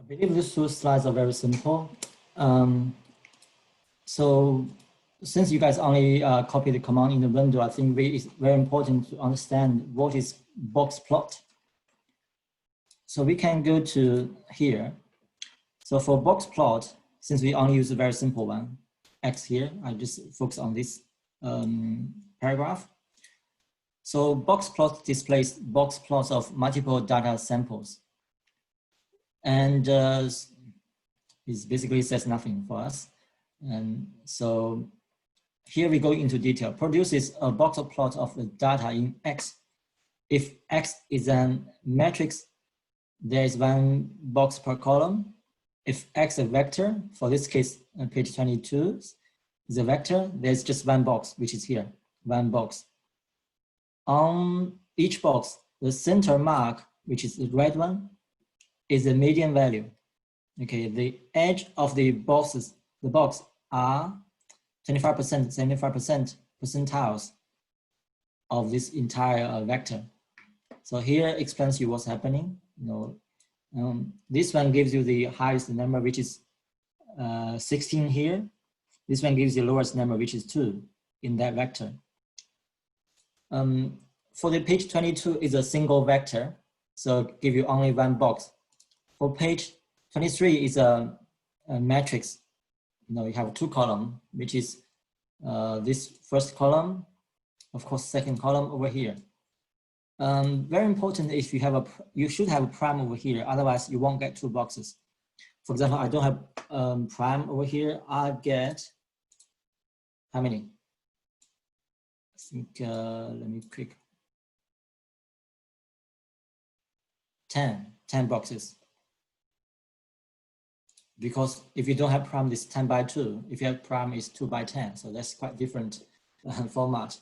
I believe these 2 slides are very simple. So since you guys only copy the command in the window, I think it's very important to understand what is box plot. So we can go to here. So for box plot, since we only use a very simple one, X here, I just focus on this paragraph. So box plot displays box plots of multiple data samples. And it basically says nothing for us. And so here we go into detail. Produces a box plot of the data in X. If X is a matrix, there is 1 box per column. If X is a vector, for this case, page 22 is a vector, there's just 1 box, which is here, 1 box. On each box, the center mark, which is the red one, is the median value. Okay, the edge of the boxes, the box are 25%, 75% percentiles of this entire vector. So here explains you what's happening. This one gives you the highest number, which is 16 here. This one gives you the lowest number, which is 2 in that vector. For the page 22 is a single vector, so give you only 1 box. For page 23 is a matrix, you have two columns, which is this first column, of course, second column over here. Very important is you should have a prime over here, otherwise you won't get two boxes. For example, I don't have prime over here. I get how many? I think, let me click. 10 boxes. Because if you don't have prime, it's 10 by 2. If you have prime, it's 2 by 10. So that's quite different format.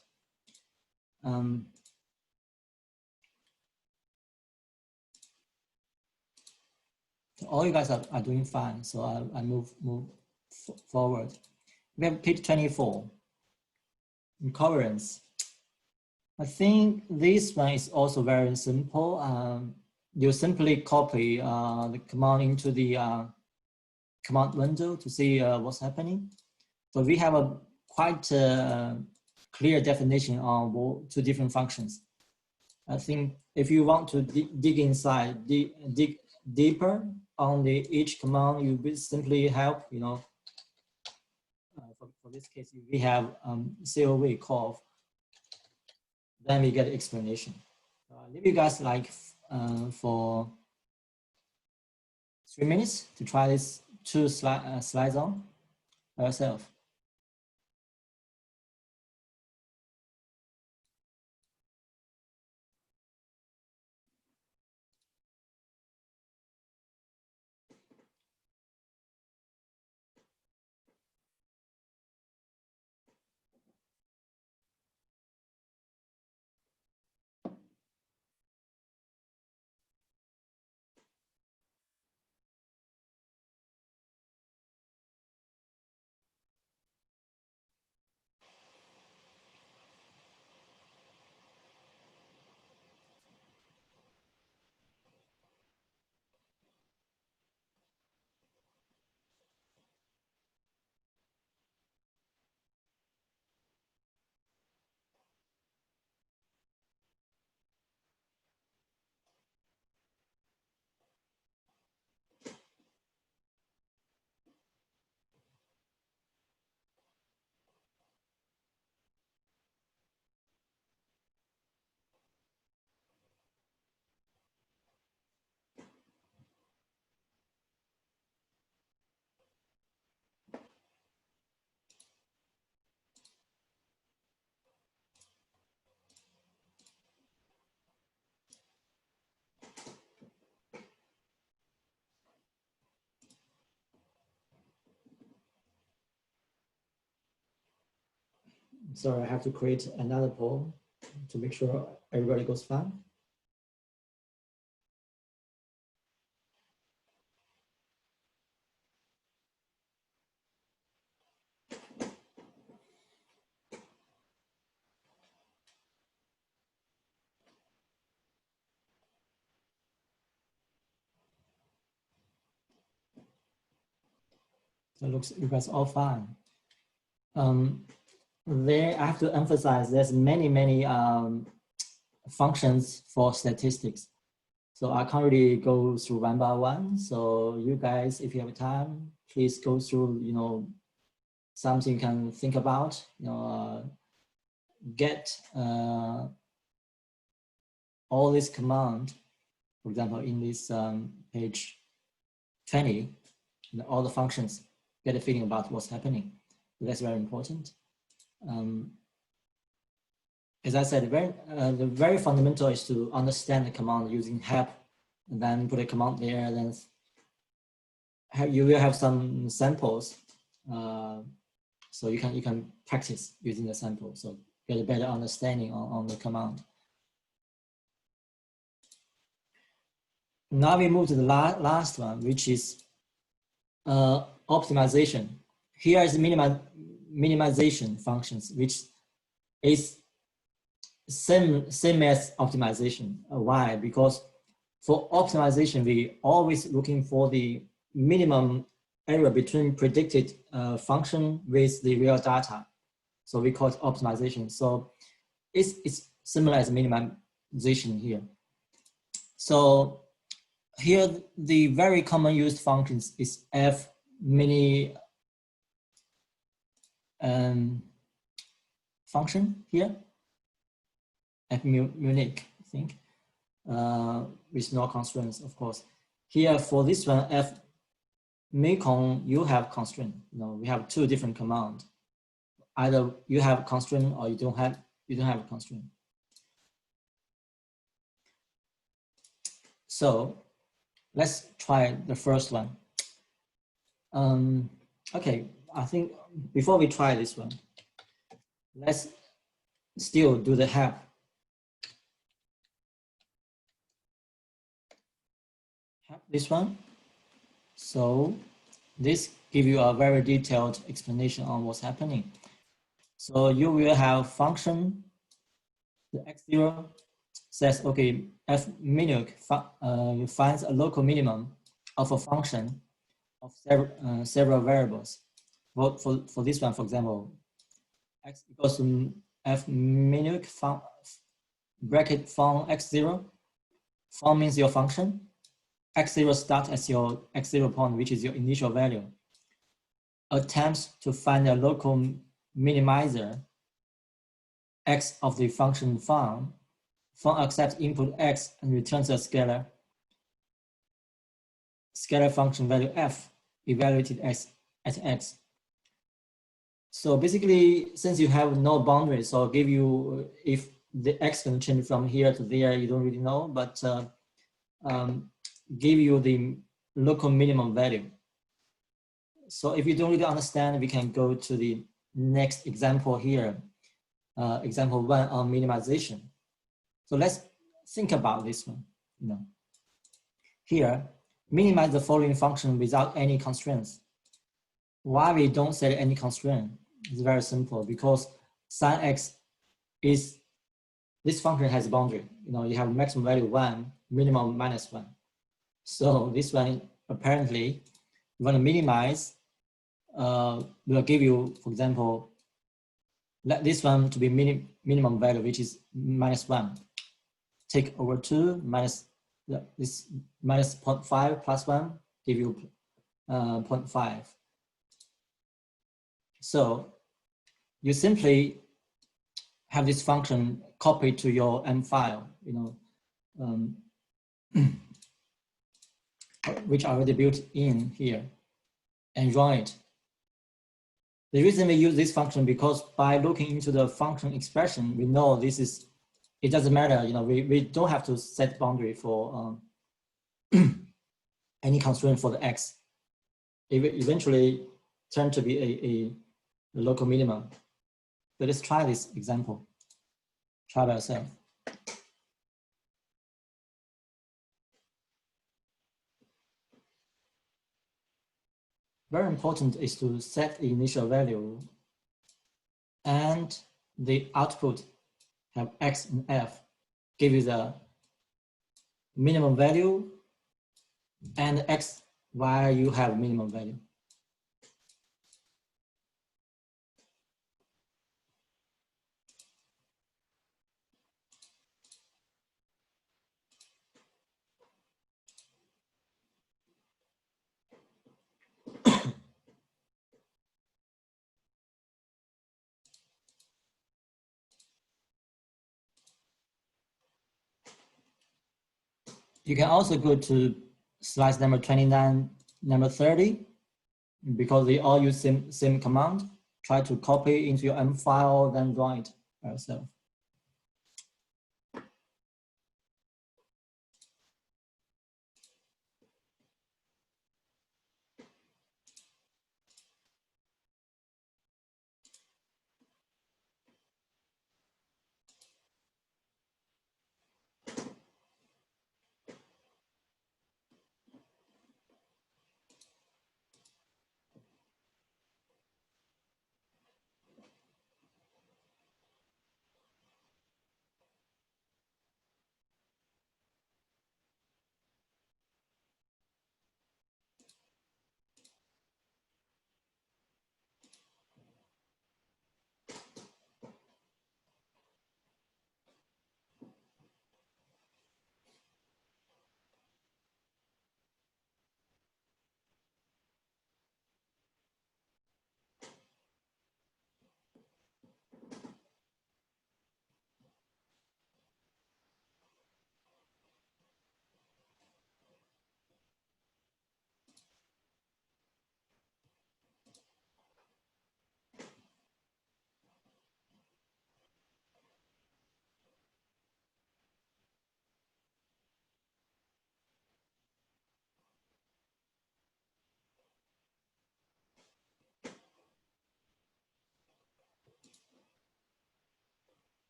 All you guys are doing fine. So I move forward. We have page 24. Covariance. I think this one is also very simple. You simply copy the command into the command window to see what's happening. So we have a quite clear definition on two different functions. I think if you want to dig inside, dig deeper on each command, you will simply help, for this case, we have COV call, then we get explanation. I'll leave you guys like for 3 minutes to try this two slides on by yourself. Sorry, I have to create another poll to make sure everybody goes fine. So it looks you guys all fine. There, I have to emphasize there's many functions for statistics. So I can't really go through one by one. So you guys, if you have time, please go through, something you can think about, get all this command, for example, in this page 20, all the functions, get a feeling about what's happening. So that's very important. As I said, the very fundamental is to understand the command using help, and then put a command there. Then you will have some samples, so you can practice using the sample, so get a better understanding on the command. Now we move to the last one, which is optimization. Here is minimization functions, which is same as optimization. Why? Because for optimization, we always looking for the minimum error between predicted function with the real data. So we call it optimization. So it's similar as minimization here. So here, the very common used functions is f mini function here at Munich, I think, with no constraints, of course. Here for this one, F Mekong, you have constraint. You know, we have two different commands. Either you have constraint or you don't have a constraint. So let's try the first one. Okay, I think before we try this one, let's still do the help. This one. So this gives you a very detailed explanation on what's happening. So you will have function, the x0 says, okay, f minuk finds a local minimum of a function of several variables. For this one, for example, x equals to f minuk bracket fun x0. Fun means your function. X0 starts as your x0 point, which is your initial value. Attempts to find a local minimizer x of the function fun. Fun accepts input x and returns a scalar function value f evaluated at x. So basically, since you have no boundary, so I'll give you, if the x can change from here to there, you don't really know, but give you the local minimum value. So if you don't really understand, we can go to the next example here, example 1 on minimization. So let's think about this one. You know, here, minimize the following function without any constraints. Why we don't set any constraint? It's very simple, because sin x is, this function has a boundary. You know, you have maximum value 1, minimum -1. So this one, apparently, you want to minimize, will give you, for example, let this one to be minimum value, which is -1. Take over 2 minus this minus 0.5 plus 1, give you 0.5. So you simply have this function copied to your M file, you know, which are already built in here, and run it. The reason we use this function, because by looking into the function expression, we know this is, it doesn't matter, you know, we don't have to set boundary for any constraint for the x. It will eventually turn to be a local minimum. So let's try this example. Try by yourself. Very important is to set the initial value and the output have x and f, give you the minimum value and x while you have minimum value. You can also go to slides number 29, number 30, because they all use same command. Try to copy into your M file, then run it by yourself.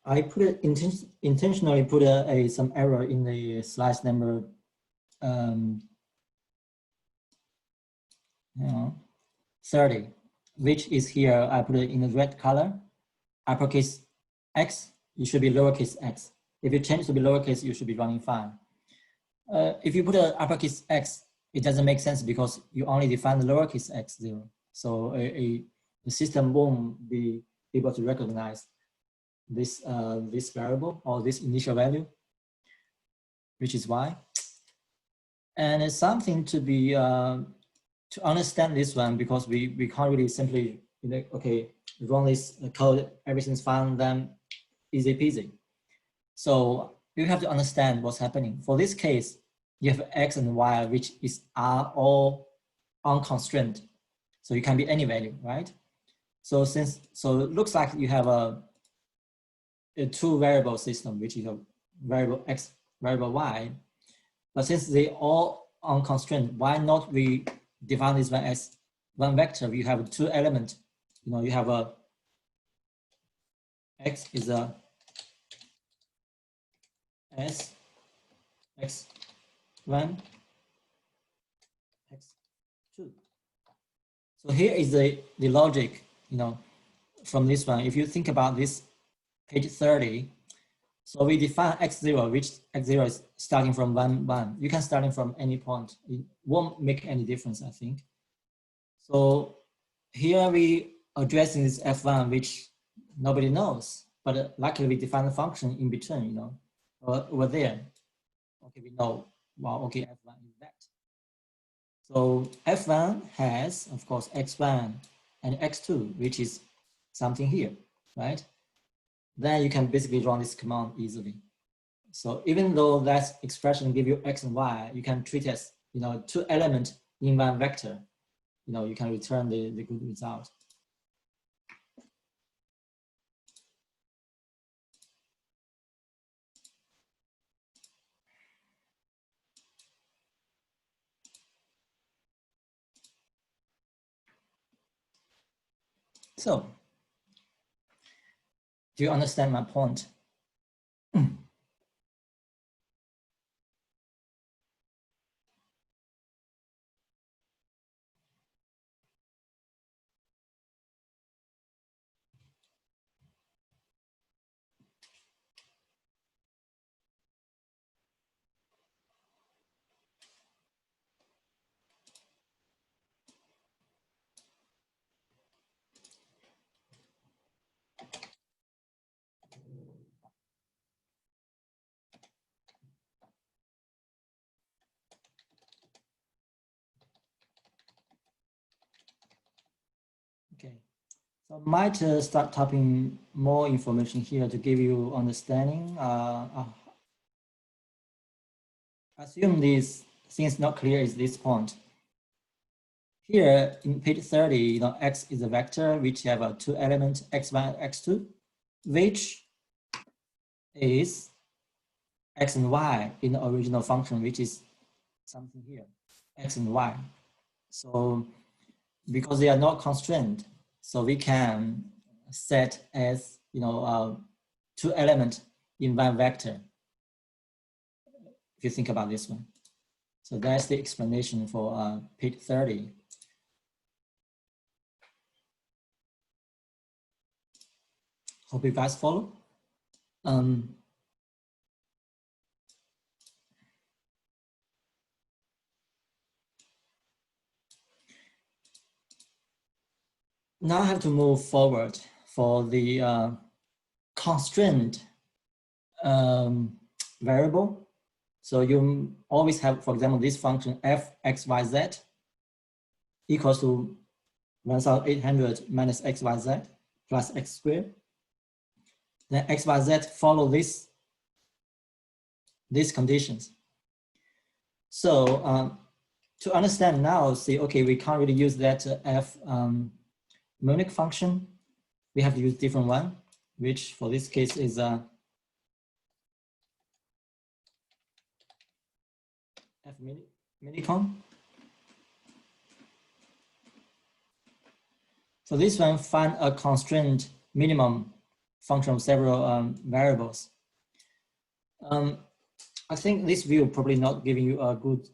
I put it intentionally put some error in the slide number 30, which is here. I put it in the red color. Uppercase X, it should be lowercase x. If you change to be lowercase, you should be running fine. If you put an uppercase X, it doesn't make sense because you only define the lowercase x 0. So the system won't be able to recognize this this variable or this initial value, which is why. And it's something to be to understand this one, because we can't really simply, you know, okay, run this code, everything's fine, then easy peasy. So you have to understand what's happening. For this case, you have x and y, which are all unconstrained. So you can be any value, right? So it looks like you have a two variable system, which is a variable x, variable y. But since they all unconstrained, why not we define this one as one vector? You have two elements. You know, you have a x is a s x1 x2. So here is the logic, you know, from this one. If you think about this page 30, so we define x0, which x0 is starting from 1, 1. You can start from any point. It won't make any difference, I think. So here we addressing this f1, which nobody knows, but luckily we define a function in between, you know, over there. Okay, we know, well, okay, f1 is that. So f1 has, of course, x1 and x2, which is something here, right? Then you can basically run this command easily. So even though that expression give you x and y, you can treat as, you know, two elements in one vector. You know, you can return the good result. So, do you understand my point? Okay, so I might start typing more information here to give you understanding. Assume this things not clear is this point. Here in page 30, you know, x is a vector which have a two element x1 and x2, which is x and y in the original function, which is something here, x and y. So because they are not constrained, so we can set as, you know, two element in one vector, if you think about this one. So that's the explanation for page 30. Hope you guys follow. Now I have to move forward for the constraint variable. So you always have, for example, this function f x y z equals to 1800 minus x y z plus x squared. Then x y z follow these conditions. So to understand now, see, okay, we can't really use that f monic function. We have to use different one, which for this case is f minicon. So this one find a constraint minimum function of several variables. I think this view probably not giving you a good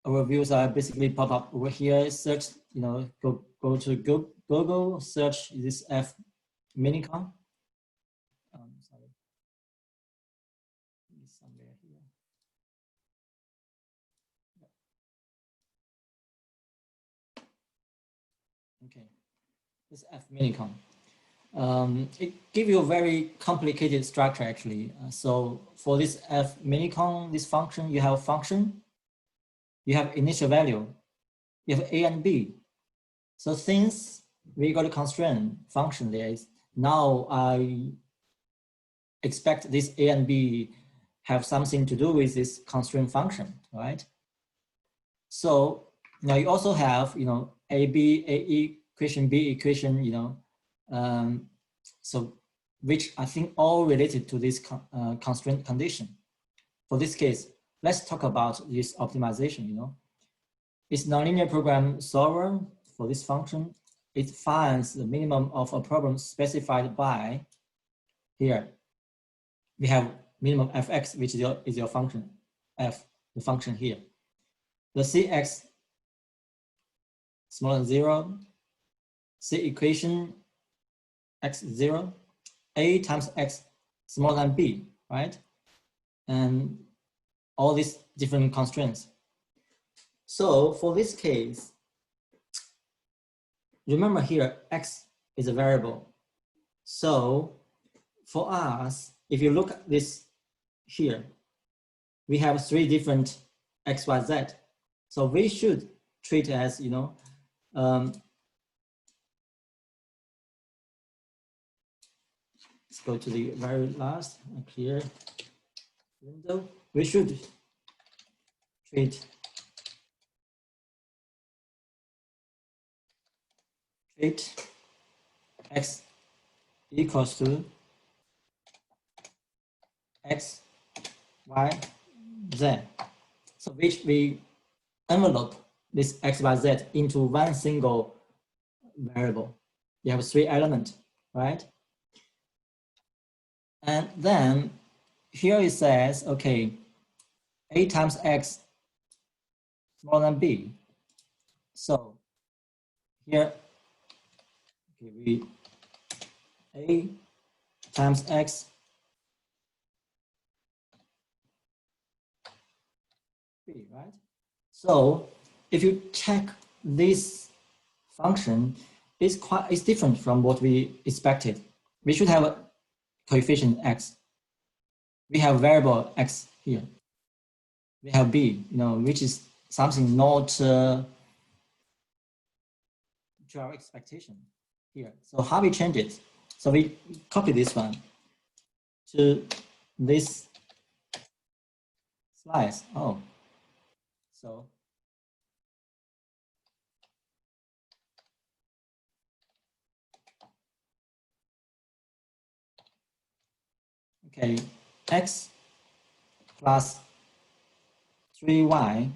overview. So I basically pop up over here, search, go to Google, search this F minicon. Sorry, it's somewhere here. Okay, this F minicon. It gives you a very complicated structure actually. So for this F minicon, this function, you have a function, you have initial value, you have A and B. So since we got a constraint function there, now I expect this A and B have something to do with this constraint function, right? So now you also have, A equation, B equation, so which I think all related to this constraint condition. For this case, let's talk about this optimization, It's nonlinear program solver for this function. It finds the minimum of a problem specified by here. We have minimum fx, which is your function, f, the function here. The cx smaller than 0, C equation x 0, A times x smaller than B, right? And all these different constraints. So for this case, remember here, x is a variable. So for us, if you look at this here, we have 3 different x, y, z. So we should treat as, let's go to the very last clear window. We should treat x equals to x, y, z. So which we envelope this x, y, z into one single variable. You have 3 elements, right? And then here it says, okay, A times x smaller than B. So here, okay, A times x B, right? So if you check this function, it's different from what we expected. We should have a coefficient x. We have variable x here. We have b, which is something not to our expectation here. So how we change it? So we copy this one to this slice. Oh, so okay, x plus 3y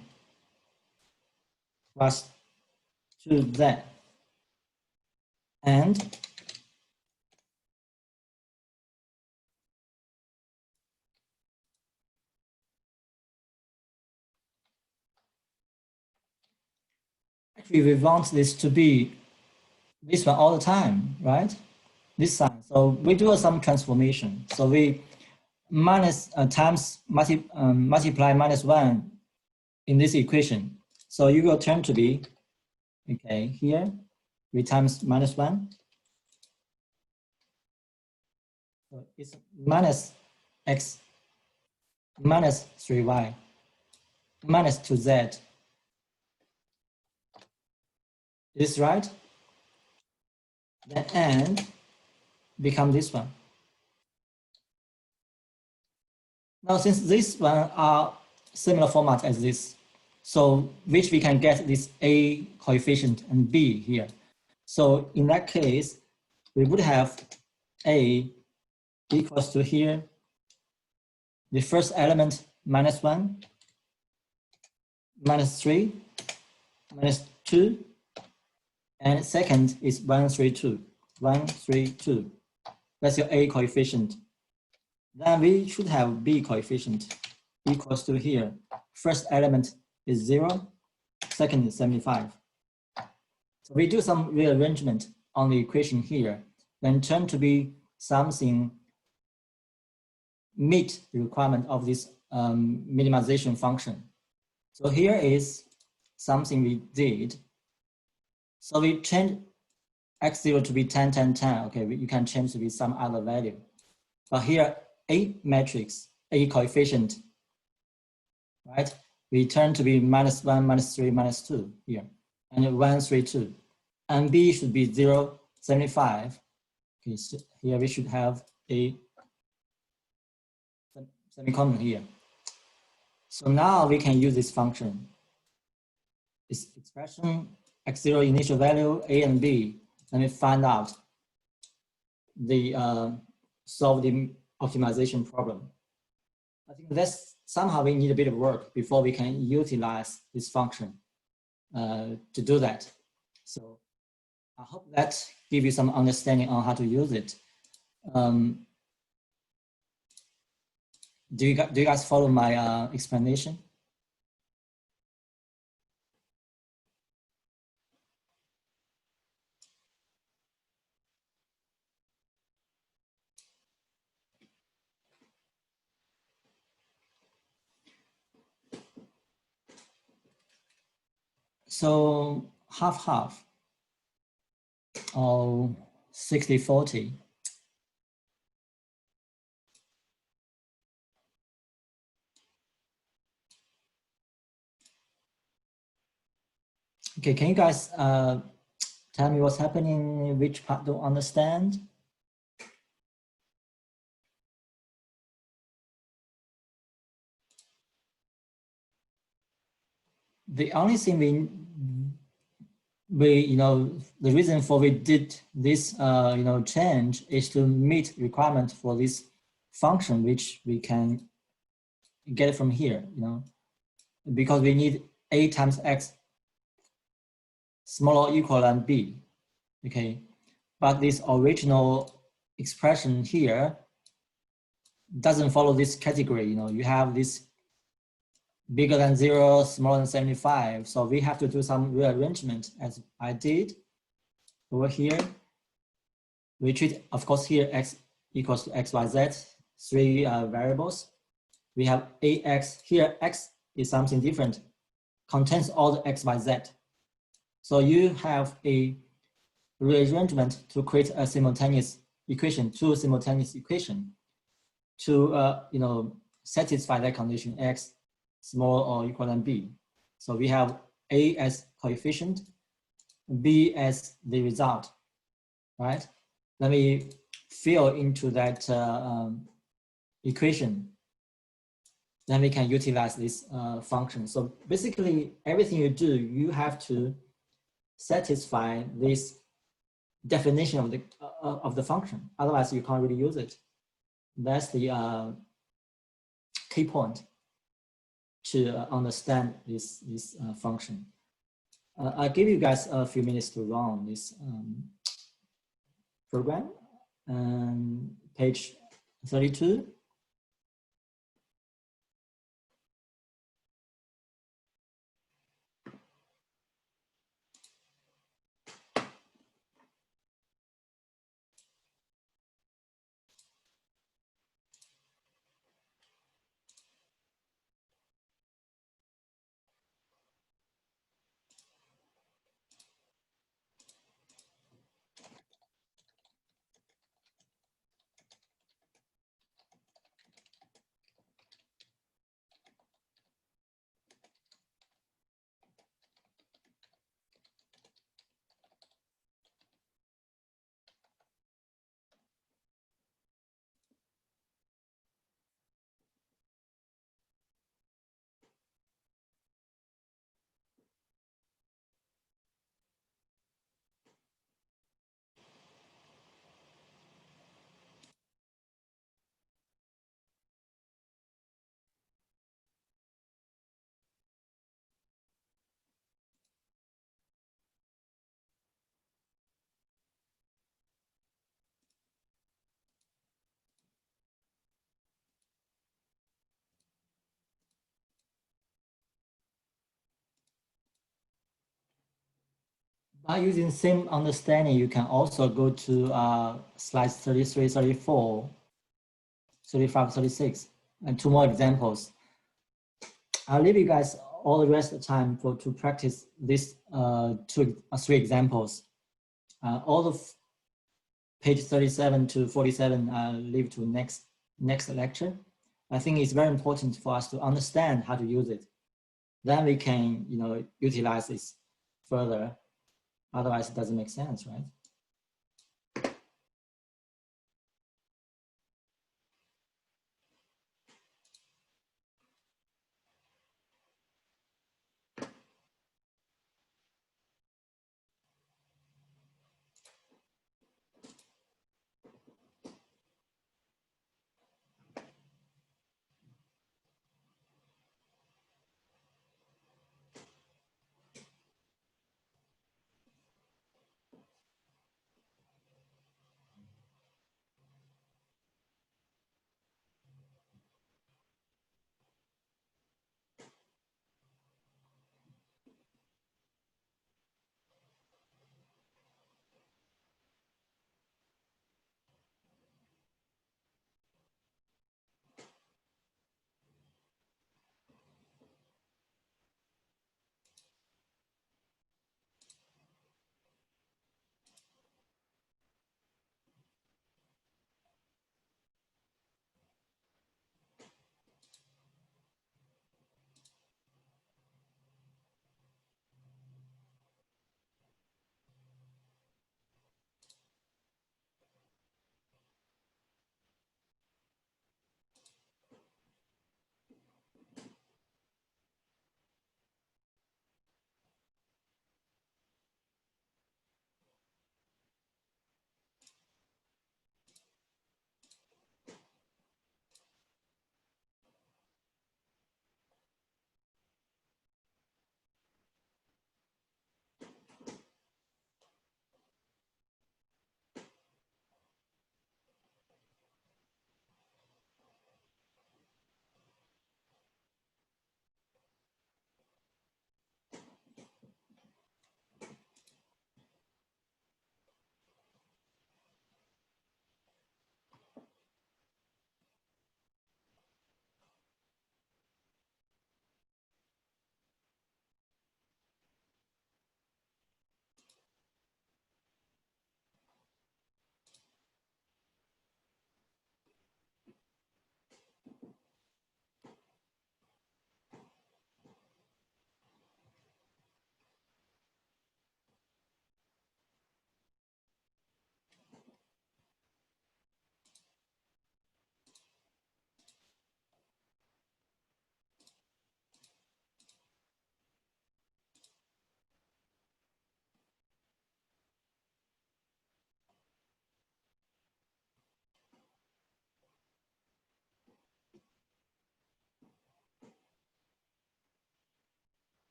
plus 2z and actually we want this to be this one all the time, right? This sign. So we do some transformation. So we multiply minus 1 in this equation. So you will turn to be, okay, here we times minus 1. So it's minus x minus 3y minus 2z. Is this right? The end become this one. Now, since this one are similar format as this, so which we can get this A coefficient and B here. So in that case, we would have A equals to here, the first element minus 1, minus 3, minus 2, and second is 1, 3, 2, 1, 3, 2. That's your A coefficient. Then we should have B coefficient equals to here. First element is 0, second is 75. So we do some rearrangement on the equation here, then turn to be something meet the requirement of this minimization function. So here is something we did. So we change x0 to be 10, 10, 10. Okay, you can change to be some other value. But here, A matrix, A coefficient, right? We turn to be -1, -3, -2 here, and 1, 3, 2. And B should be 0, 75. Okay, so here we should have a semicolon here. So now we can use this function. This expression, x0 initial value, A and B. Let me find out the solve the optimization problem. I think that's somehow we need a bit of work before we can utilize this function to do that. So I hope that gives you some understanding on how to use it. Do you guys follow my explanation? So half-half, or 60-40. Okay, can you guys tell me what's happening, which part don't understand? The only thing the reason for we did this change is to meet requirement for this function, which we can get from here, because we need A times X smaller or equal than B, okay? But this original expression here doesn't follow this category, you have this bigger than 0, smaller than 75. So we have to do some rearrangement as I did over here. We treat, of course, here X equals to X, Y, Z, 3 variables. We have AX, here X is something different, contains all the X, Y, Z. So you have a rearrangement to create a simultaneous equation, two simultaneous equations to satisfy that condition, X small or equal than B. So we have A as coefficient, B as the result, right? Let me fill into that equation. Then we can utilize this function. So basically, everything you do, you have to satisfy this definition of the function. Otherwise, you can't really use it. That's the key point to understand this function. I'll give you guys a few minutes to run this program. Page 32. Using same understanding, you can also go to slides 33, 34, 35, 36, and 2 more examples. I'll leave you guys all the rest of the time to practice these 3 examples. All of page 37 to 47, I'll leave to next lecture. I think it's very important for us to understand how to use it. Then we can, utilize this further. Otherwise, it doesn't make sense, right?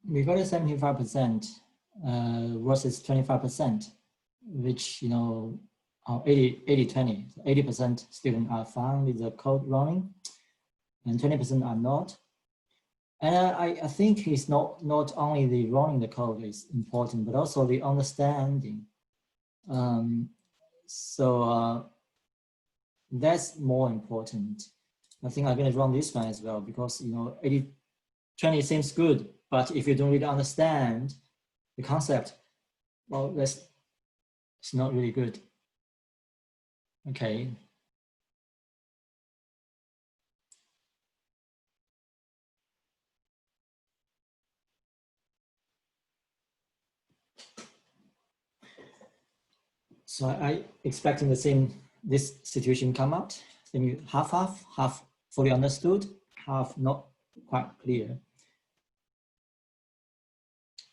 We got a 75% versus 25%, which, 80-20. 80% students are fine with the code running and 20% are not. And I think it's not only the running the code is important, but also the understanding. That's more important. I think I'm going to run this one as well because, 80-20 seems good, but if you don't really understand the concept, well, it's not really good. Okay. So I expecting this situation come out. I think half fully understood, half not quite clear.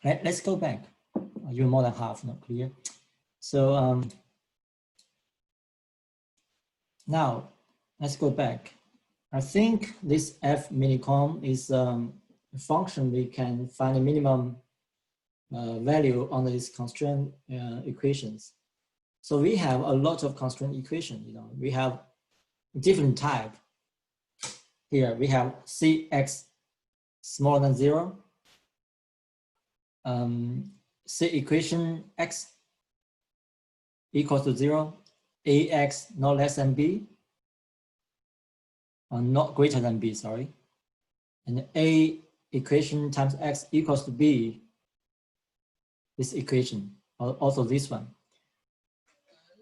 Let's go back. You're more than half not clear. So now let's go back. I think this F minicom is a function we can find a minimum value on these constraint equations. So we have a lot of constraint equations. We have different type. Here we have Cx smaller than 0, say equation x equals to 0, ax not less than b, or not greater than b, sorry. And a equation times x equals to b, this equation, also this one.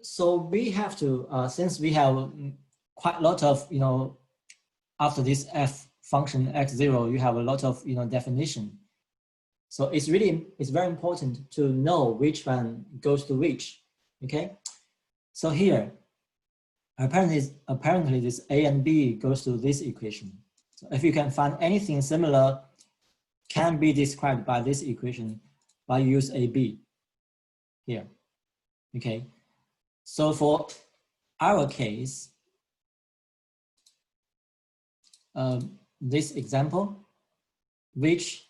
So we have to, since we have quite a lot of, after this f function x0, you have a lot of, definition. So it's very important to know which one goes to which, okay? So here, apparently this a and b goes to this equation. So if you can find anything similar, can be described by this equation, by use ab here, okay? So for our case, this example, which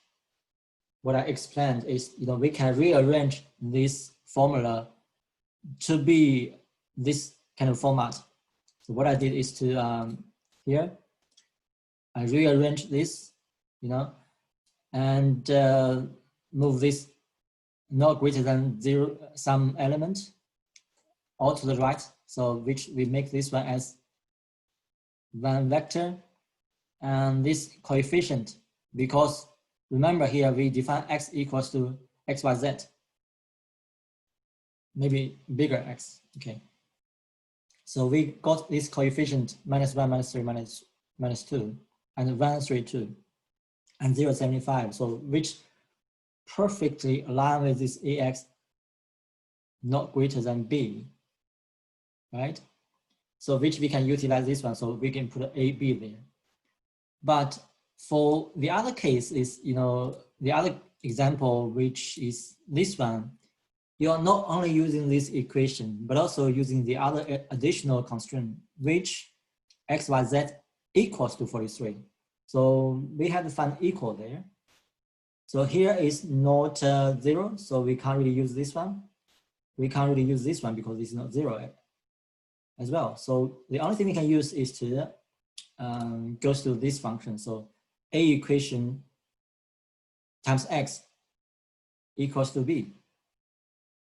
what I explained is, we can rearrange this formula to be this kind of format. So what I did is to, here, I rearrange this, and move this not greater than 0, some element, all to the right. So which we make this one as one vector, and this coefficient, because remember here we define x equals to x, y, z, maybe bigger x, okay. So we got this coefficient -1, -3, -2, and 1, 3, 2, and 0, 75. So which perfectly align with this ax not greater than b, right? So which we can utilize this one, so we can put a, b there. But for the other case is, the other example, which is this one, you are not only using this equation, but also using the other additional constraint, which x, y, z equals to 43. So we have to find equal there. So here is not 0, so we can't really use this one. We can't really use this one because it's not 0 as well. So the only thing we can use is to goes to this function. So a equation times x equals to b.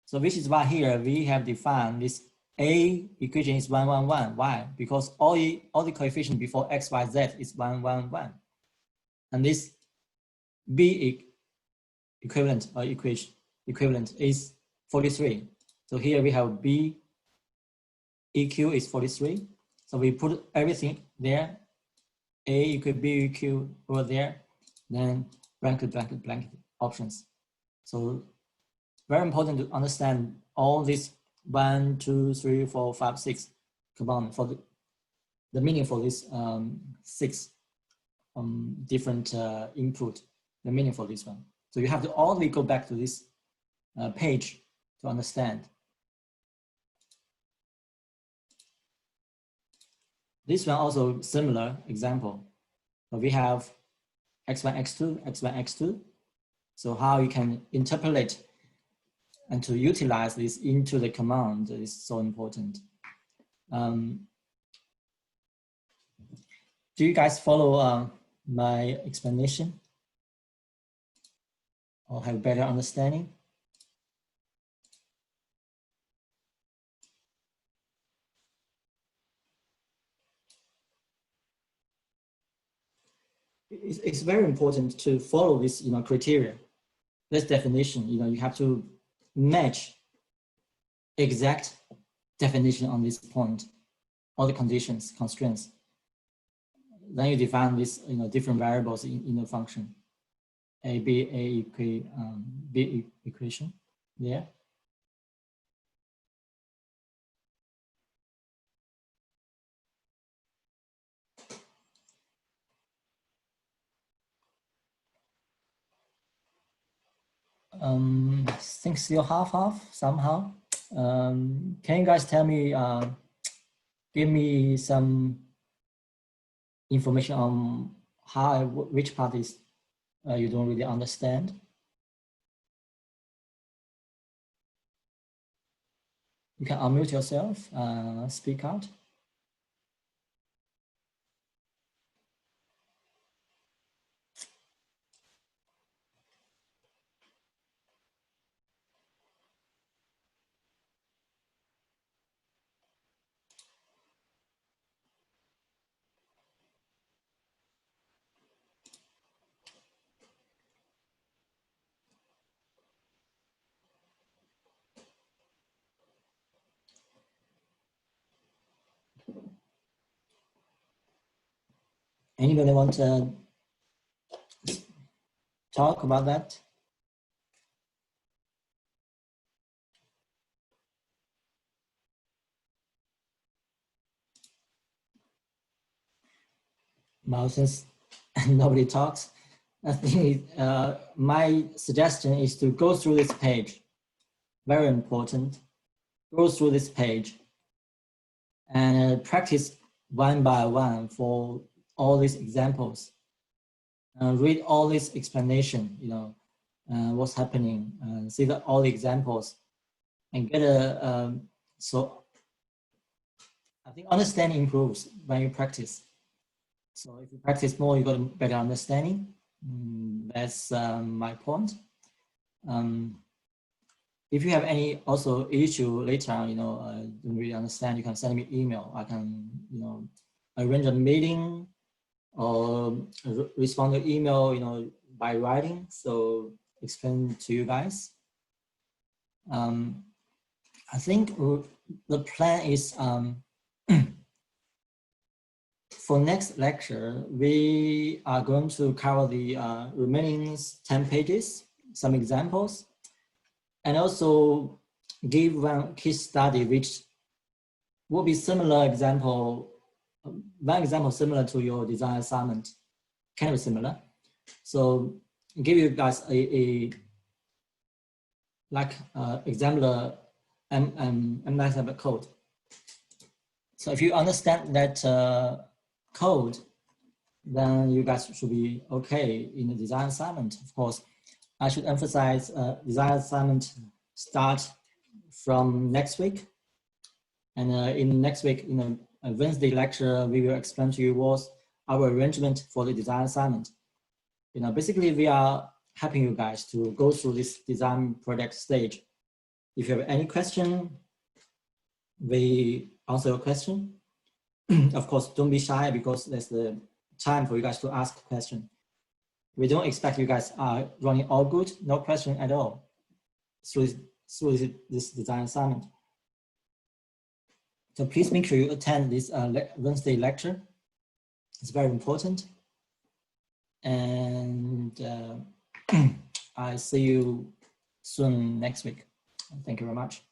So which is why here we have defined this a equation is 1, 1, 1. Why? Because all the coefficient before x, y, z is 1, 1, 1. And this b equivalent or equivalent is 43. So here we have b eq is 43. So we put everything there. A equal B equal over there, then blanket, blanket, blanket options. So very important to understand all these 1, 2, 3, 4, 5, 6 command for the meaning for this 6 different input, the meaning for this one. So you have to only go back to this page to understand. This one also similar example. So we have x1, x2, x1, x2. So how you can interpolate and to utilize this into the command is so important. Do you guys follow my explanation or have better understanding? It's very important to follow this, criteria, this definition. You have to match exact definition on this point, all the conditions, constraints. Then you define this, different variables in the function, b equation there. I think still half somehow. Can you guys tell me, give me some information on which part is you don't really understand? You can unmute yourself, speak out. Anybody want to talk about that? Now, since nobody talks, I think my suggestion is to go through this page. Very important. Go through this page and practice one by one for all these examples. Read all this explanation, what's happening, see all the examples, and get so I think understanding improves when you practice. So if you practice more, you got a better understanding. That's my point. If you have any also issue later on, don't really understand, you can send me email. I can, arrange a meeting or respond to email, by writing. So explain to you guys. I think the plan is for next lecture, we are going to cover the remaining 10 pages, some examples, and also give one case study which will be similar example, one example similar to your design assignment, kind of similar. So give you guys a example MATLAB code. So if you understand that code, then you guys should be okay in the design assignment. Of course, I should emphasize design assignment start from next week. And in next week, a Wednesday lecture, we will explain to you what's our arrangement for the design assignment. Basically we are helping you guys to go through this design project stage. If you have any question, we answer your question. Of course, don't be shy because there's the time for you guys to ask a question. We don't expect you guys are running all good, no question at all through this design assignment. So please make sure you attend this Wednesday lecture. It's very important. And I see you soon next week. Thank you very much.